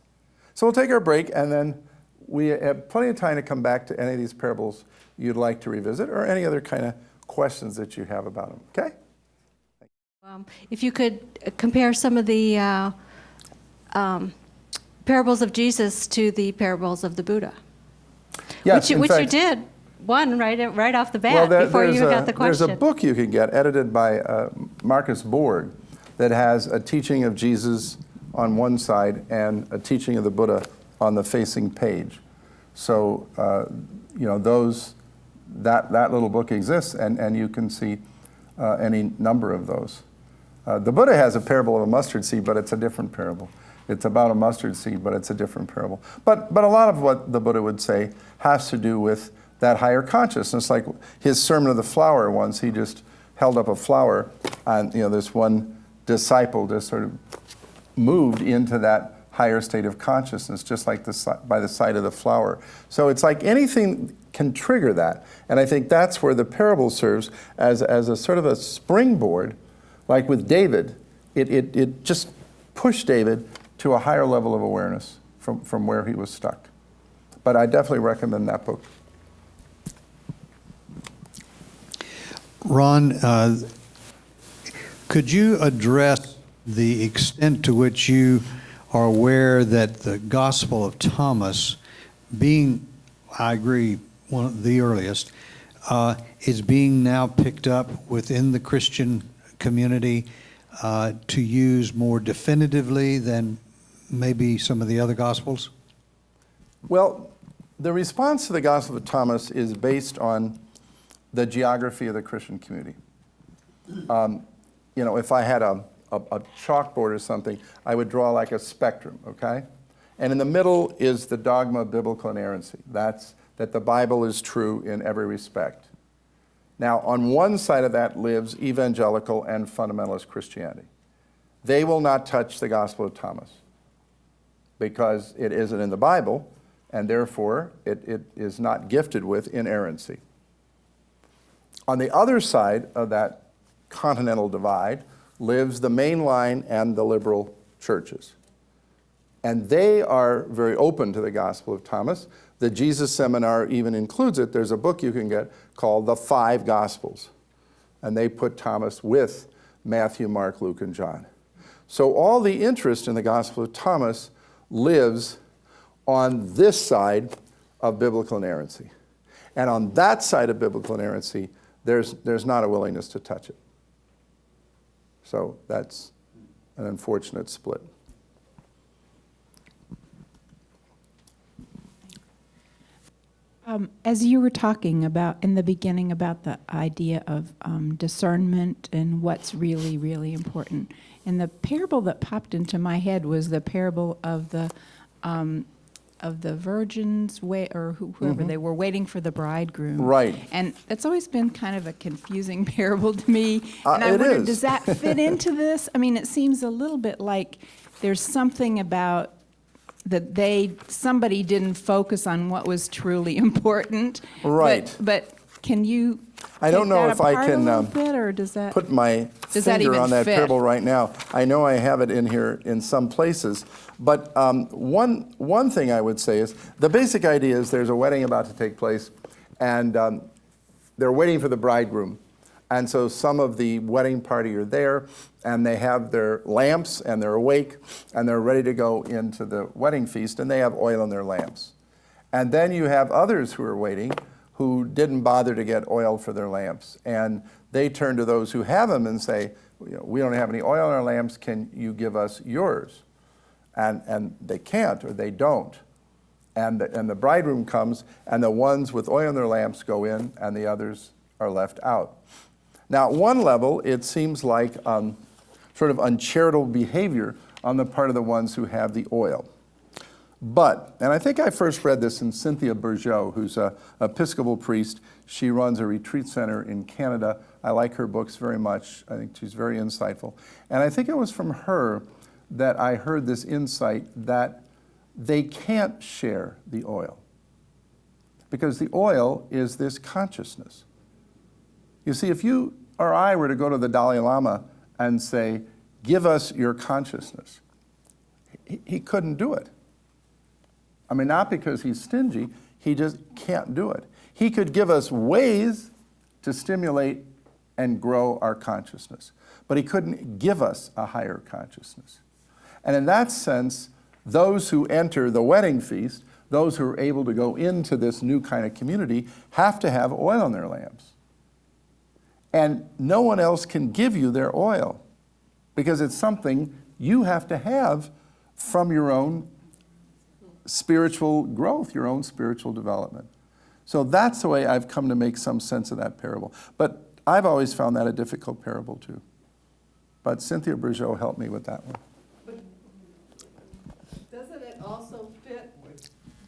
So we'll take our break, and then we have plenty of time to come back to any of these parables you'd like to revisit or any other kind of questions that you have about them. Okay? If you could compare some of the parables of Jesus to the parables of the Buddha. Yes, which you did, one right off the bat, before you got the question. There's a book you can get, edited by Marcus Borg, that has a teaching of Jesus on one side and a teaching of the Buddha on the facing page. So, that little book exists, and you can see any number of those. The Buddha has a parable of a mustard seed, but it's a different parable. It's about a mustard seed, but it's a different parable. But a lot of what the Buddha would say has to do with that higher consciousness. Like his Sermon of the Flower once, he just held up a flower, and this one disciple just sort of moved into that higher state of consciousness, just like by the sight of the flower. So it's like anything can trigger that. And I think that's where the parable serves as a sort of a springboard. Like with David, it just pushed David to a higher level of awareness from where he was stuck. But I definitely recommend that book. Ron, could you address the extent to which you are aware that the Gospel of Thomas, being, I agree, one of the earliest, is being now picked up within the Christian community to use more definitively than maybe some of the other Gospels? Well, the response to the Gospel of Thomas is based on the geography of the Christian community. If I had a chalkboard or something, I would draw like a spectrum, okay? And in the middle is the dogma of biblical inerrancy. That's that the Bible is true in every respect. Now, on one side of that lives evangelical and fundamentalist Christianity. They will not touch the Gospel of Thomas because it isn't in the Bible, and therefore it is not gifted with inerrancy. On the other side of that continental divide lives the mainline and the liberal churches. And they are very open to the Gospel of Thomas. The Jesus Seminar even includes it. There's a book you can get called The Five Gospels. And they put Thomas with Matthew, Mark, Luke, and John. So all the interest in the Gospel of Thomas lives on this side of biblical inerrancy. And on that side of biblical inerrancy, there's not a willingness to touch it. So that's an unfortunate split. As you were talking about in the beginning about the idea of discernment and what's really, really important, and the parable that popped into my head was the parable of the virgins, whoever they were, waiting for the bridegroom. Right. And it's always been kind of a confusing parable to me. And I wondered, does that fit into this? I mean, it seems a little bit like there's something about that somebody didn't focus on what was truly important. Right. But can you I don't know if I can or does that? put my Does that finger even on that fit? parable right now. I know I have it in here in some places. But one thing I would say is the basic idea is there's a wedding about to take place, and they're waiting for the bridegroom. And so some of the wedding party are there, and they have their lamps, and they're awake, and they're ready to go into the wedding feast, and they have oil in their lamps. And then you have others who are waiting who didn't bother to get oil for their lamps. And they turn to those who have them and say, we don't have any oil in our lamps, can you give us yours? And they can't, or they don't. And the bridegroom comes, and the ones with oil in their lamps go in, and the others are left out. Now, at one level, it seems like sort of uncharitable behavior on the part of the ones who have the oil. But, and I think I first read this in Cynthia Bourgeau, who's an Episcopal priest. She runs a retreat center in Canada. I like her books very much. I think she's very insightful. And I think it was from her that I heard this insight that they can't share the oil, because the oil is this consciousness. You see, if you or I were to go to the Dalai Lama and say, give us your consciousness, he couldn't do it. I mean, not because he's stingy, he just can't do it. He could give us ways to stimulate and grow our consciousness, but he couldn't give us a higher consciousness. And in that sense, those who enter the wedding feast, those who are able to go into this new kind of community, have to have oil in their lamps. And no one else can give you their oil, because it's something you have to have from your own spiritual growth, your own spiritual development. So that's the way I've come to make some sense of that parable. But I've always found that a difficult parable too. But Cynthia Bourgeau helped me with that one.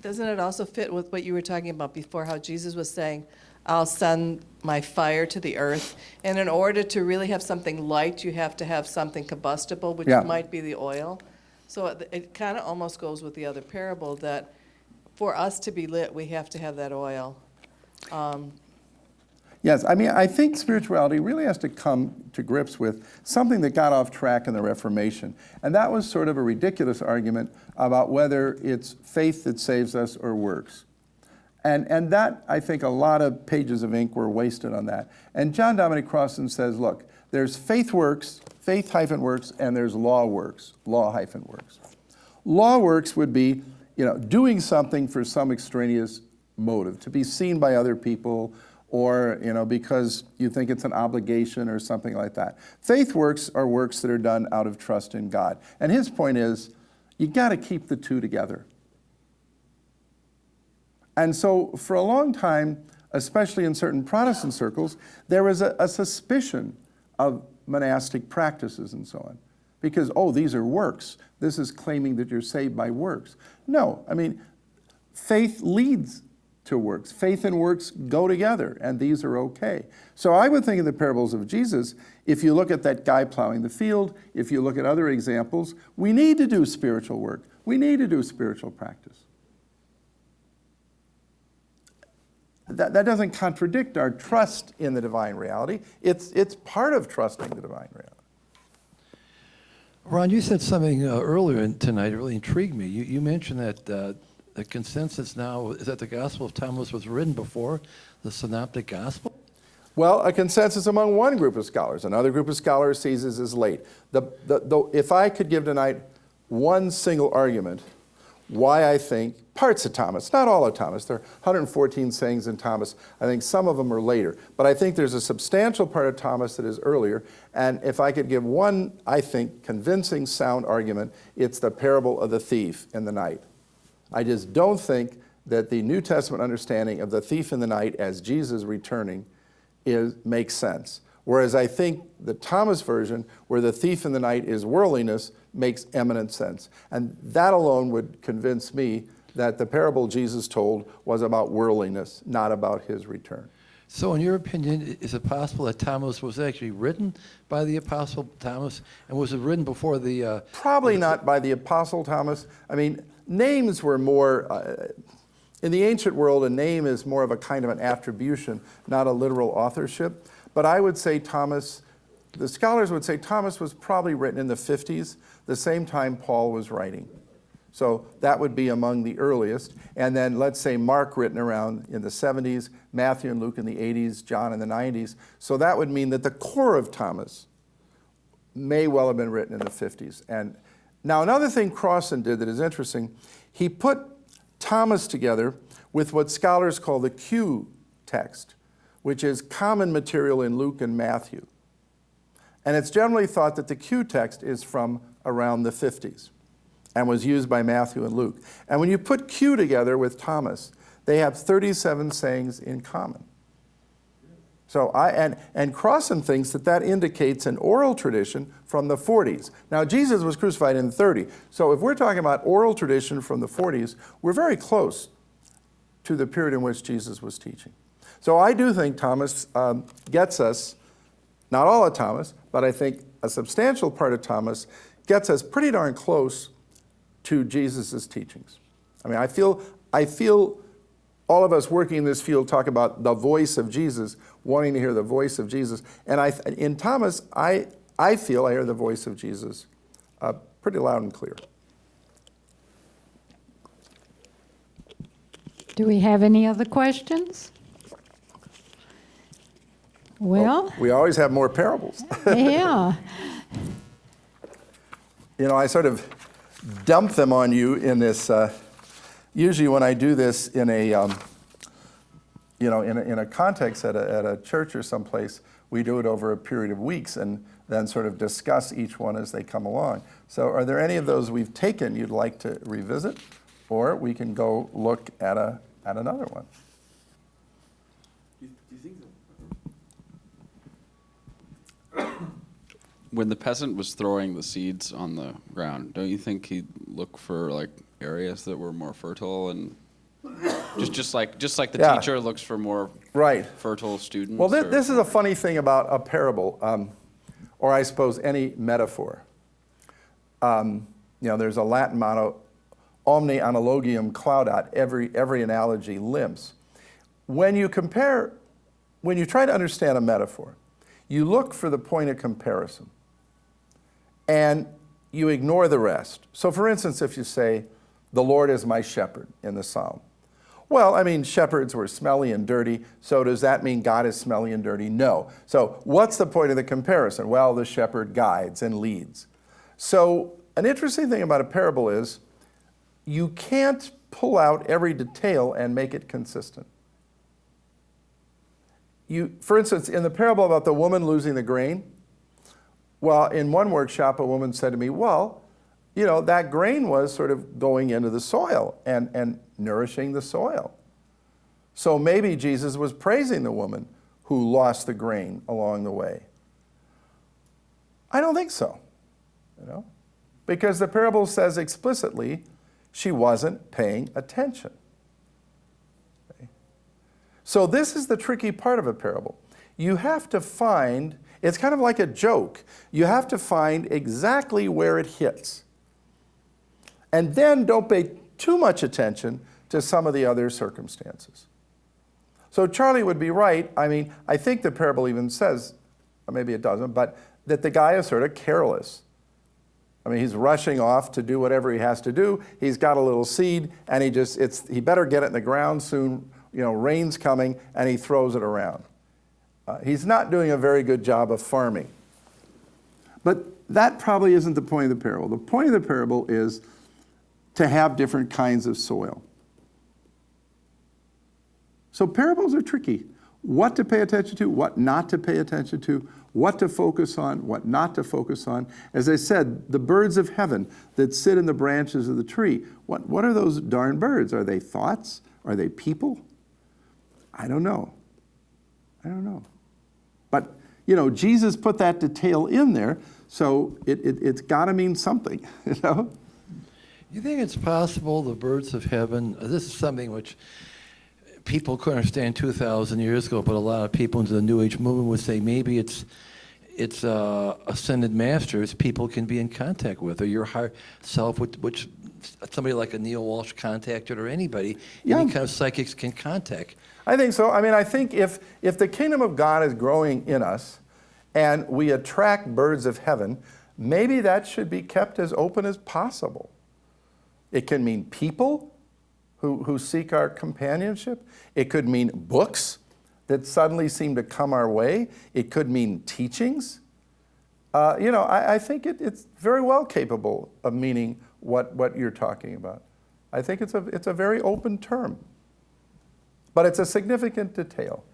Doesn't it also fit with what you were talking about before, how Jesus was saying, I'll send my fire to the earth, and in order to really have something light, you have to have something combustible, which might be the oil. So it kind of almost goes with the other parable, that for us to be lit, we have to have that oil. Yes, I mean, I think spirituality really has to come to grips with something that got off track in the Reformation. And that was sort of a ridiculous argument about whether it's faith that saves us or works. And that, I think, a lot of pages of ink were wasted on that. And John Dominic Crossan says, look, there's faith works, faith-works, and there's law works, law-works. Law works would be, doing something for some extraneous motive, to be seen by other people, or because you think it's an obligation or something like that. Faith works are works that are done out of trust in God. And his point is, you got to keep the two together. And so for a long time, especially in certain Protestant circles, there was a suspicion of monastic practices and so on. Because, these are works. This is claiming that you're saved by works. No, I mean, faith leads to works. Faith and works go together, and these are okay. So I would think of the parables of Jesus, if you look at that guy plowing the field, if you look at other examples, we need to do spiritual work. We need to do spiritual practice. That doesn't contradict our trust in the divine reality. It's part of trusting the divine reality. Ron, you said something earlier tonight that really intrigued me. You mentioned that the consensus now is that the Gospel of Thomas was written before the Synoptic Gospel? Well, a consensus among one group of scholars. Another group of scholars sees this as late. If I could give tonight one single argument why I think parts of Thomas, not all of Thomas, there are 114 sayings in Thomas. I think some of them are later. But I think there's a substantial part of Thomas that is earlier. And if I could give one, I think, convincing, sound argument, it's the parable of the thief in the night. I just don't think that the New Testament understanding of the thief in the night as Jesus returning makes sense. Whereas I think the Thomas version, where the thief in the night is worldliness, makes eminent sense. And that alone would convince me that the parable Jesus told was about worldliness, not about his return. So in your opinion, is it possible that Thomas was actually written by the Apostle Thomas? And was it written before the... Probably not by the Apostle Thomas. I mean, names were more... In the ancient world, a name is more of a kind of an attribution, not a literal authorship. But I would say Thomas, the scholars would say Thomas was probably written in the 50s, the same time Paul was writing. So that would be among the earliest. And then let's say Mark written around in the 70s, Matthew and Luke in the 80s, John in the 90s. So that would mean that the core of Thomas may well have been written in the 50s. And now another thing Crossan did that is interesting, he put Thomas together with what scholars call the Q text, which is common material in Luke and Matthew. And it's generally thought that the Q text is from around the 50s and was used by Matthew and Luke. And when you put Q together with Thomas, they have 37 sayings in common. So and Crossan thinks that that indicates an oral tradition from the 40s. Now, Jesus was crucified in 30. So if we're talking about oral tradition from the 40s, we're very close to the period in which Jesus was teaching. So I do think Thomas gets us, not all of Thomas, but I think a substantial part of Thomas gets us pretty darn close to Jesus' teachings. I mean, I feel all of us working in this field talk about the voice of Jesus, wanting to hear the voice of Jesus. And in Thomas, I feel I hear the voice of Jesus pretty loud and clear. Do we have any other questions? Well, we always have more parables. yeah. You know, I sort of dump them on you in this. Usually, when I do this in a, in a context at a church or someplace, we do it over a period of weeks and then sort of discuss each one as they come along. So, are there any of those we've taken you'd like to revisit, or we can go look at another one? Do you think when the peasant was throwing the seeds on the ground, don't you think he'd look for like areas that were more fertile and just like the teacher looks for more fertile students? Well, this is a funny thing about a parable, or I suppose any metaphor. There's a Latin motto, omne analogium claudat, every analogy limps. When you try to understand a metaphor, you look for the point of comparison, and you ignore the rest. So for instance, if you say, the Lord is my shepherd in the psalm. Well, I mean, shepherds were smelly and dirty, so does that mean God is smelly and dirty? No. So what's the point of the comparison? Well, the shepherd guides and leads. So an interesting thing about a parable is you can't pull out every detail and make it consistent. For instance, in the parable about the woman losing the grain, well, in one workshop, a woman said to me, well, that grain was sort of going into the soil and nourishing the soil. So maybe Jesus was praising the woman who lost the grain along the way. I don't think so, because the parable says explicitly she wasn't paying attention. So this is the tricky part of a parable. You have to find, it's kind of like a joke. You have to find exactly where it hits. And then don't pay too much attention to some of the other circumstances. So Charlie would be right. I mean, I think the parable even says, or maybe it doesn't, but that the guy is sort of careless. I mean, he's rushing off to do whatever he has to do. He's got a little seed, and he better get it in the ground soon. Rain's coming, and he throws it around. He's not doing a very good job of farming. But that probably isn't the point of the parable. The point of the parable is to have different kinds of soil. So parables are tricky. What to pay attention to, what not to pay attention to, what to focus on, what not to focus on. As I said, the birds of heaven that sit in the branches of the tree, what are those darn birds? Are they thoughts? Are they people? I don't know. But, Jesus put that detail in there, so it's got to mean something, You think it's possible the birds of heaven, this is something which people couldn't understand 2,000 years ago, but a lot of people into the New Age movement would say maybe it's ascended masters people can be in contact with, or your higher self, which somebody like a Neil Walsh contacted, or anybody, Yeah. any kind of psychics can contact. I think so. I mean, I think if the kingdom of God is growing in us and we attract birds of heaven, maybe that should be kept as open as possible. It can mean people who seek our companionship. It could mean books that suddenly seem to come our way. It could mean teachings. I think it's very well capable of meaning what you're talking about. I think it's a very open term. But it's a significant detail.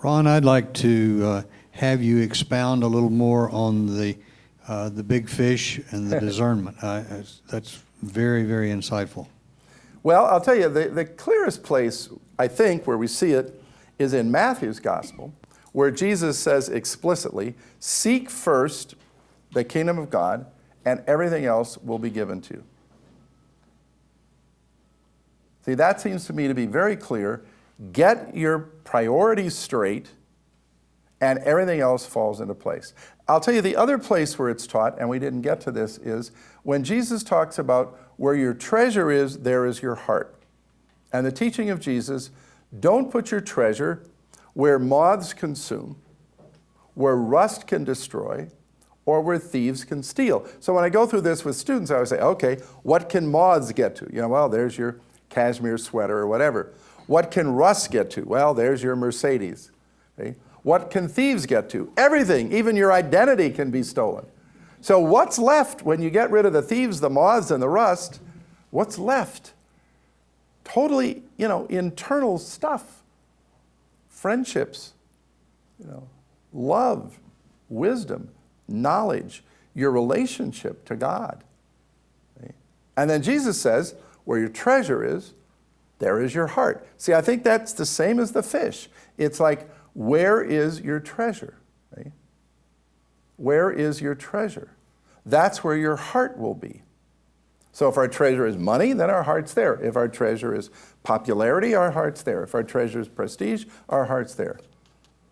Ron, I'd like to have you expound a little more on the big fish and the discernment. That's very, very insightful. Well, I'll tell you, the clearest place, I think, where we see it is in Matthew's gospel, where Jesus says explicitly, seek first the kingdom of God, and everything else will be given to you. See, that seems to me to be very clear. Get your priorities straight, and everything else falls into place. I'll tell you the other place where it's taught, and we didn't get to this, is when Jesus talks about where your treasure is, there is your heart. And the teaching of Jesus, don't put your treasure where moths consume, where rust can destroy, or where thieves can steal. So when I go through this with students, I always say, okay, what can moths get to? Well, there's your cashmere sweater or whatever. What can rust get to? Well, there's your Mercedes. Okay? What can thieves get to? Everything, even your identity can be stolen. So what's left when you get rid of the thieves, the moths, and the rust? What's left? Totally, internal stuff. Friendships, love, wisdom, knowledge, your relationship to God. Okay? And then Jesus says, where your treasure is, there is your heart. See, I think that's the same as the fish. It's like, where is your treasure? Okay? Where is your treasure? That's where your heart will be. So if our treasure is money, then our heart's there. If our treasure is popularity, our heart's there. If our treasure is prestige, our heart's there.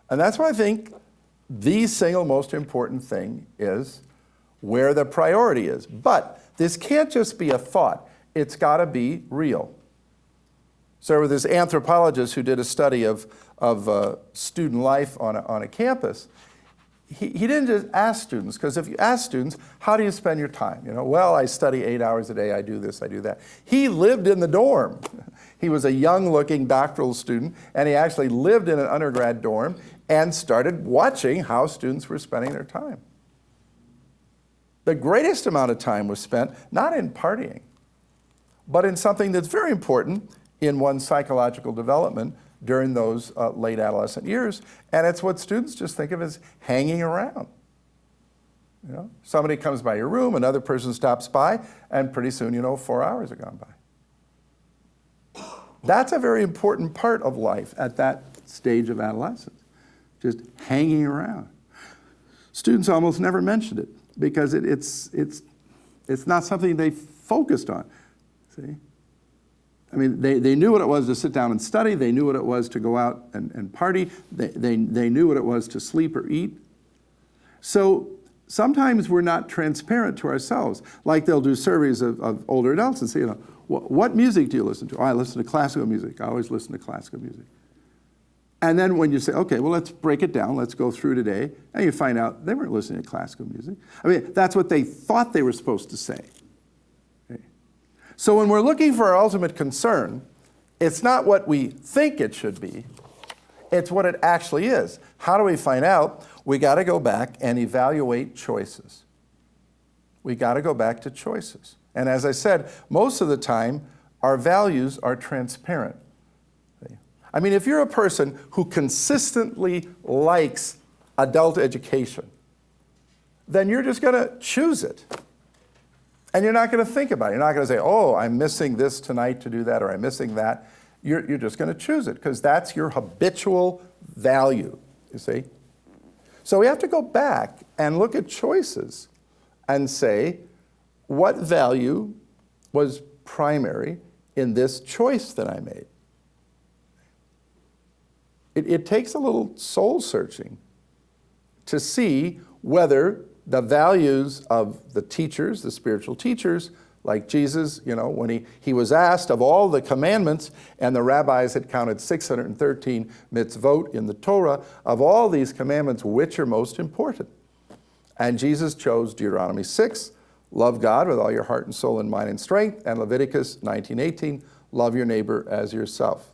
And that's why I think the single most important thing is where the priority is. But this can't just be a thought. It's got to be real. So there was this anthropologist who did a study of student life on a campus. He didn't just ask students, because if you ask students, how do you spend your time? Well, I study 8 hours a day, I do this, I do that. He lived in the dorm. He was a young-looking doctoral student, and he actually lived in an undergrad dorm and started watching how students were spending their time. The greatest amount of time was spent not in partying, but in something that's very important in one's psychological development during those late adolescent years, and it's what students just think of as hanging around. Somebody comes by your room, another person stops by, and pretty soon, 4 hours have gone by. That's a very important part of life at that stage of adolescence, just hanging around. Students almost never mentioned it because it's not something they focused on. See? I mean, they knew what it was to sit down and study. They knew what it was to go out and party. They knew what it was to sleep or eat. So sometimes we're not transparent to ourselves. Like they'll do surveys of older adults and say, what music do you listen to? Oh, I listen to classical music. I always listen to classical music. And then when you say, okay, well, let's break it down. Let's go through today. And you find out they weren't listening to classical music. I mean, that's what they thought they were supposed to say. So when we're looking for our ultimate concern, it's not what we think it should be, it's what it actually is. How do we find out? We got to go back and evaluate choices. We got to go back to choices. And as I said, most of the time, our values are transparent. I mean, if you're a person who consistently likes adult education, then you're just going to choose it. And you're not going to think about it. You're not going to say, oh, I'm missing this tonight to do that, or I'm missing that. You're just going to choose it, because that's your habitual value, you see? So we have to go back and look at choices and say, what value was primary in this choice that I made? It takes a little soul searching to see whether the values of the teachers, the spiritual teachers, like Jesus, when he was asked of all the commandments, and the rabbis had counted 613 mitzvot in the Torah, of all these commandments, which are most important? And Jesus chose Deuteronomy 6, love God with all your heart and soul and mind and strength, and Leviticus 19:18, love your neighbor as yourself.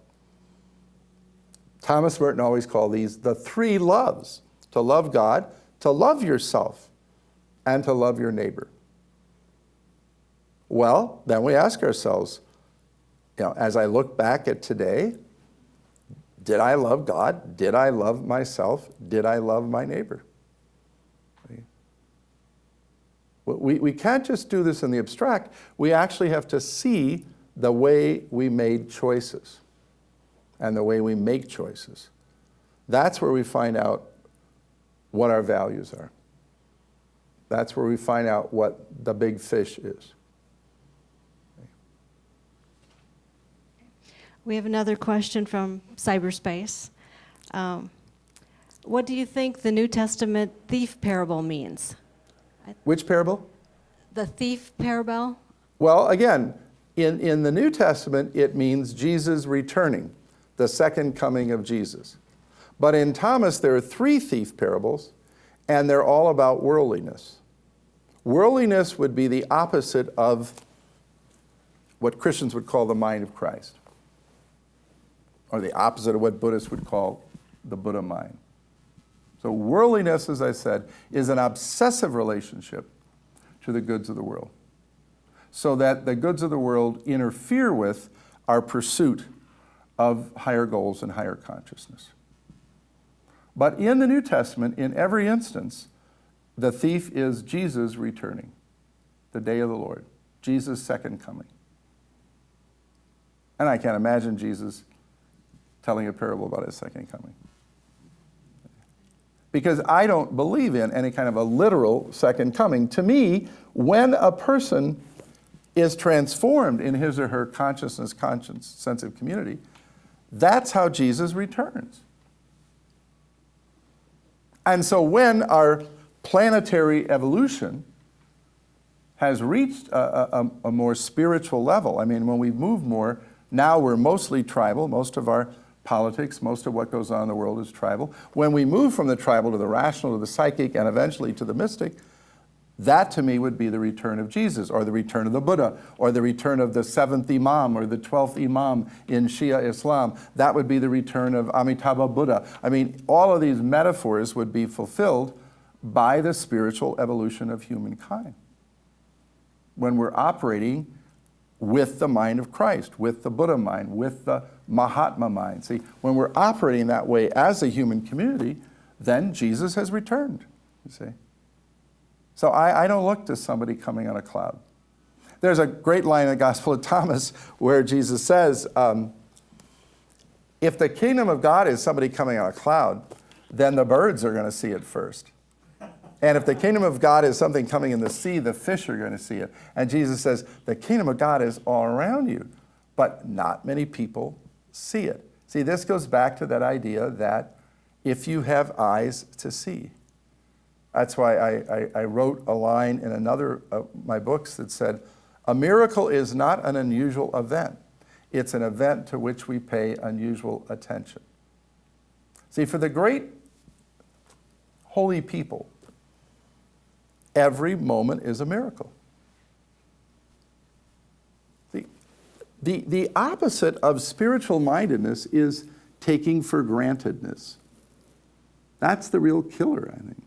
Thomas Merton always called these the three loves: to love God, to love yourself, and to love your neighbor. Well, then we ask ourselves, as I look back at today, did I love God? Did I love myself? Did I love my neighbor? We can't just do this in the abstract. We actually have to see the way we made choices and the way we make choices. That's where we find out what our values are. That's where we find out what the big fish is. We have another question from cyberspace. What do you think the New Testament thief parable means? Which parable? The thief parable? Well, again, in the New Testament, it means Jesus returning, the second coming of Jesus. But in Thomas, there are 3 thief parables, and they're all about worldliness. Worldliness would be the opposite of what Christians would call the mind of Christ, or the opposite of what Buddhists would call the Buddha mind. So worldliness, as I said, is an obsessive relationship to the goods of the world, so that the goods of the world interfere with our pursuit of higher goals and higher consciousness. But in the New Testament, in every instance, the thief is Jesus returning, the day of the Lord, Jesus' second coming. And I can't imagine Jesus telling a parable about his second coming, because I don't believe in any kind of a literal second coming. To me, when a person is transformed in his or her consciousness, conscience, sense of community, that's how Jesus returns. And so when our planetary evolution has reached a more spiritual level, I mean, when we move more, now we're mostly tribal. Most of our politics, most of what goes on in the world is tribal. When we move from the tribal to the rational to the psychic and eventually to the mystic, that to me would be the return of Jesus, or the return of the Buddha, or the return of the 7th Imam or the 12th Imam in Shia Islam. That would be the return of Amitabha Buddha. I mean, all of these metaphors would be fulfilled by the spiritual evolution of humankind, when we're operating with the mind of Christ, with the Buddha mind, with the Mahatma mind. See, when we're operating that way as a human community, then Jesus has returned, you see. So I don't look to somebody coming on a cloud. There's a great line in the Gospel of Thomas where Jesus says, if the kingdom of God is somebody coming on a cloud, then the birds are going to see it first. And if the kingdom of God is something coming in the sea, the fish are going to see it. And Jesus says, the kingdom of God is all around you, but not many people see it. See, this goes back to that idea that if you have eyes to see. That's why I wrote a line in another of my books that said, a miracle is not an unusual event. It's an event to which we pay unusual attention. See, for the great holy people, every moment is a miracle. The opposite of spiritual mindedness is taking for grantedness. That's the real killer, I think.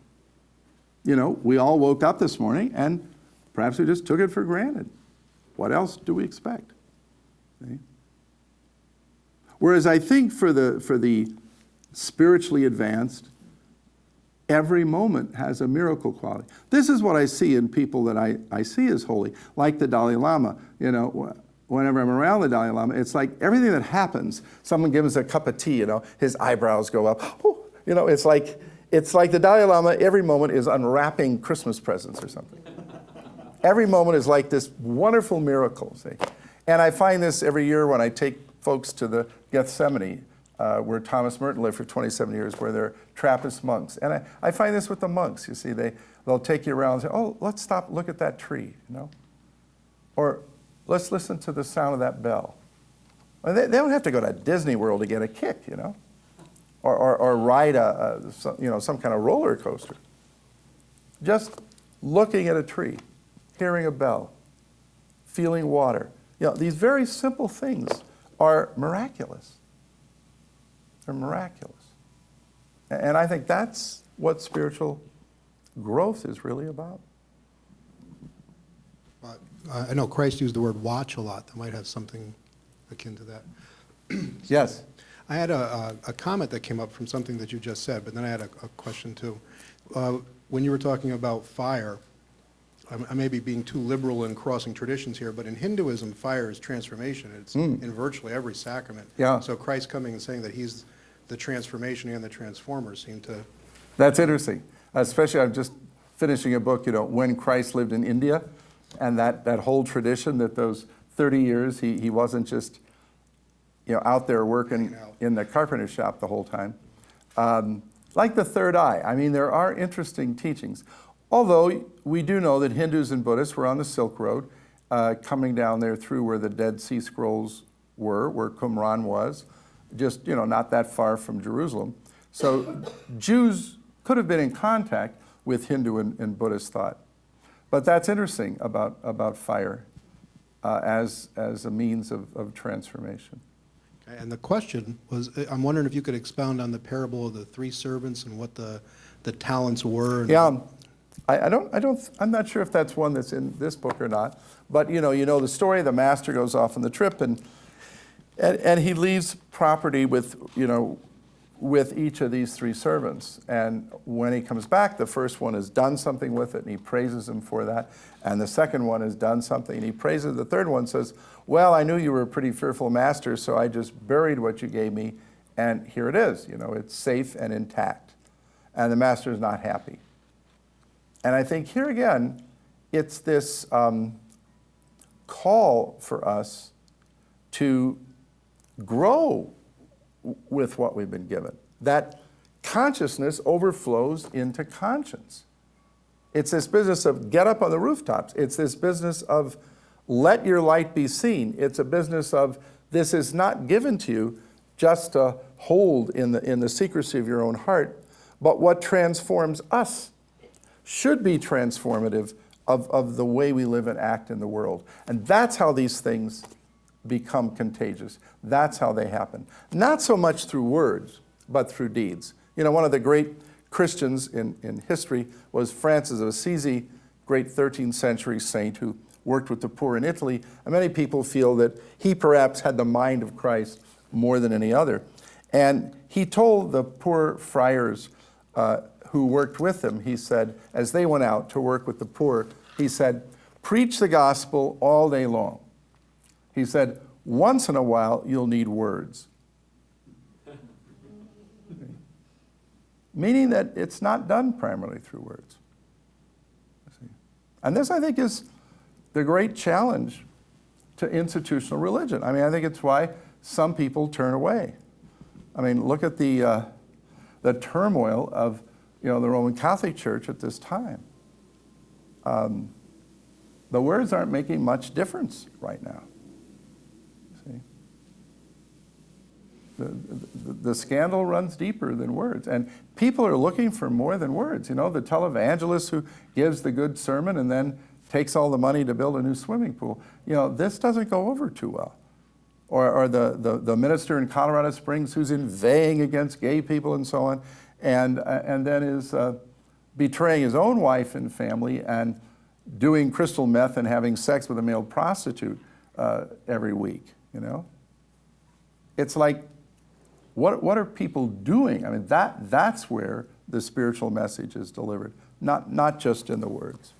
You know, we all woke up this morning and perhaps we just took it for granted. What else do we expect? See? Whereas I think for the spiritually advanced, every moment has a miracle quality. This is what I see in people that I see as holy, like the Dalai Lama. You know, whenever I'm around the Dalai Lama, it's like everything that happens, someone gives a cup of tea, you know, his eyebrows go up. Oh, you know, it's like the Dalai Lama, every moment is unwrapping Christmas presents or something. Every moment is like this wonderful miracle, see? And I find this every year when I take folks to the Gethsemane. where Thomas Merton lived for 27 years, where they're Trappist monks. And I find this with the monks. You see, they'll take you around and say, oh, let's stop, look at that tree, you know? Or let's listen to the sound of that bell. Well, they don't have to go to Disney World to get a kick, you know? Or ride some kind of roller coaster. Just looking at a tree, hearing a bell, feeling water. You know, these very simple things are miraculous. They're miraculous. And I think that's what spiritual growth is really about. I know Christ used the word watch a lot. That might have something akin to that. Yes. I had a comment that came up from something that you just said, but then I had a question too. When you were talking about fire, I may be being too liberal in crossing traditions here, but in Hinduism, fire is transformation. It's in virtually every sacrament. Yeah. So Christ coming and saying that he's the transformation and the transformer seem to... That's interesting. Especially, I'm just finishing a book, you know, When Christ Lived in India, and that whole tradition that those 30 years, he wasn't just, you know, out there working in the carpenter shop the whole time. Like the third eye. I mean, there are interesting teachings. Although we do know that Hindus and Buddhists were on the Silk Road, coming down there through where the Dead Sea Scrolls were, where Qumran was, just, you know, not that far from Jerusalem. So Jews could have been in contact with Hindu and Buddhist thought. But that's interesting about fire as a means of transformation. Okay, and the question was, I'm wondering if you could expound on the parable of the three servants and what the talents were. Yeah, I'm not sure if that's one that's in this book or not. But you know the story. The master goes off on the trip, and he leaves property with each of these three servants. And when he comes back, the first one has done something with it, and he praises him for that. And the second one has done something, and he praises. The third one says, well, I knew you were a pretty fearful master, so I just buried what you gave me, and here it is. You know, it's safe and intact. And the master is not happy. And I think here again, it's this call for us to grow with what we've been given. That consciousness overflows into conscience. It's this business of get up on the rooftops. It's this business of let your light be seen. It's a business of this is not given to you just to hold in the secrecy of your own heart, but what transforms us should be transformative of the way we live and act in the world. And that's how these things become contagious. That's how they happen. Not so much through words, but through deeds. You know, one of the great Christians in history was Francis of Assisi, great 13th century saint who worked with the poor in Italy. And many people feel that he perhaps had the mind of Christ more than any other. And he told the poor friars who worked with him, he said, as they went out to work with the poor, he said, preach the gospel all day long. He said, once in a while, you'll need words. Meaning that it's not done primarily through words. And this, I think, is the great challenge to institutional religion. I mean, I think it's why some people turn away. I mean, look at the turmoil of, the Roman Catholic Church at this time. The words aren't making much difference right now. See? The scandal runs deeper than words. And people are looking for more than words. You know, the televangelist who gives the good sermon and then takes all the money to build a new swimming pool. You know, this doesn't go over too well. Or the minister in Colorado Springs who's inveighing against gay people and so on, and then is betraying his own wife and family and doing crystal meth and having sex with a male prostitute every week, you know? It's like, what are people doing? I mean, that's where the spiritual message is delivered, not just in the words.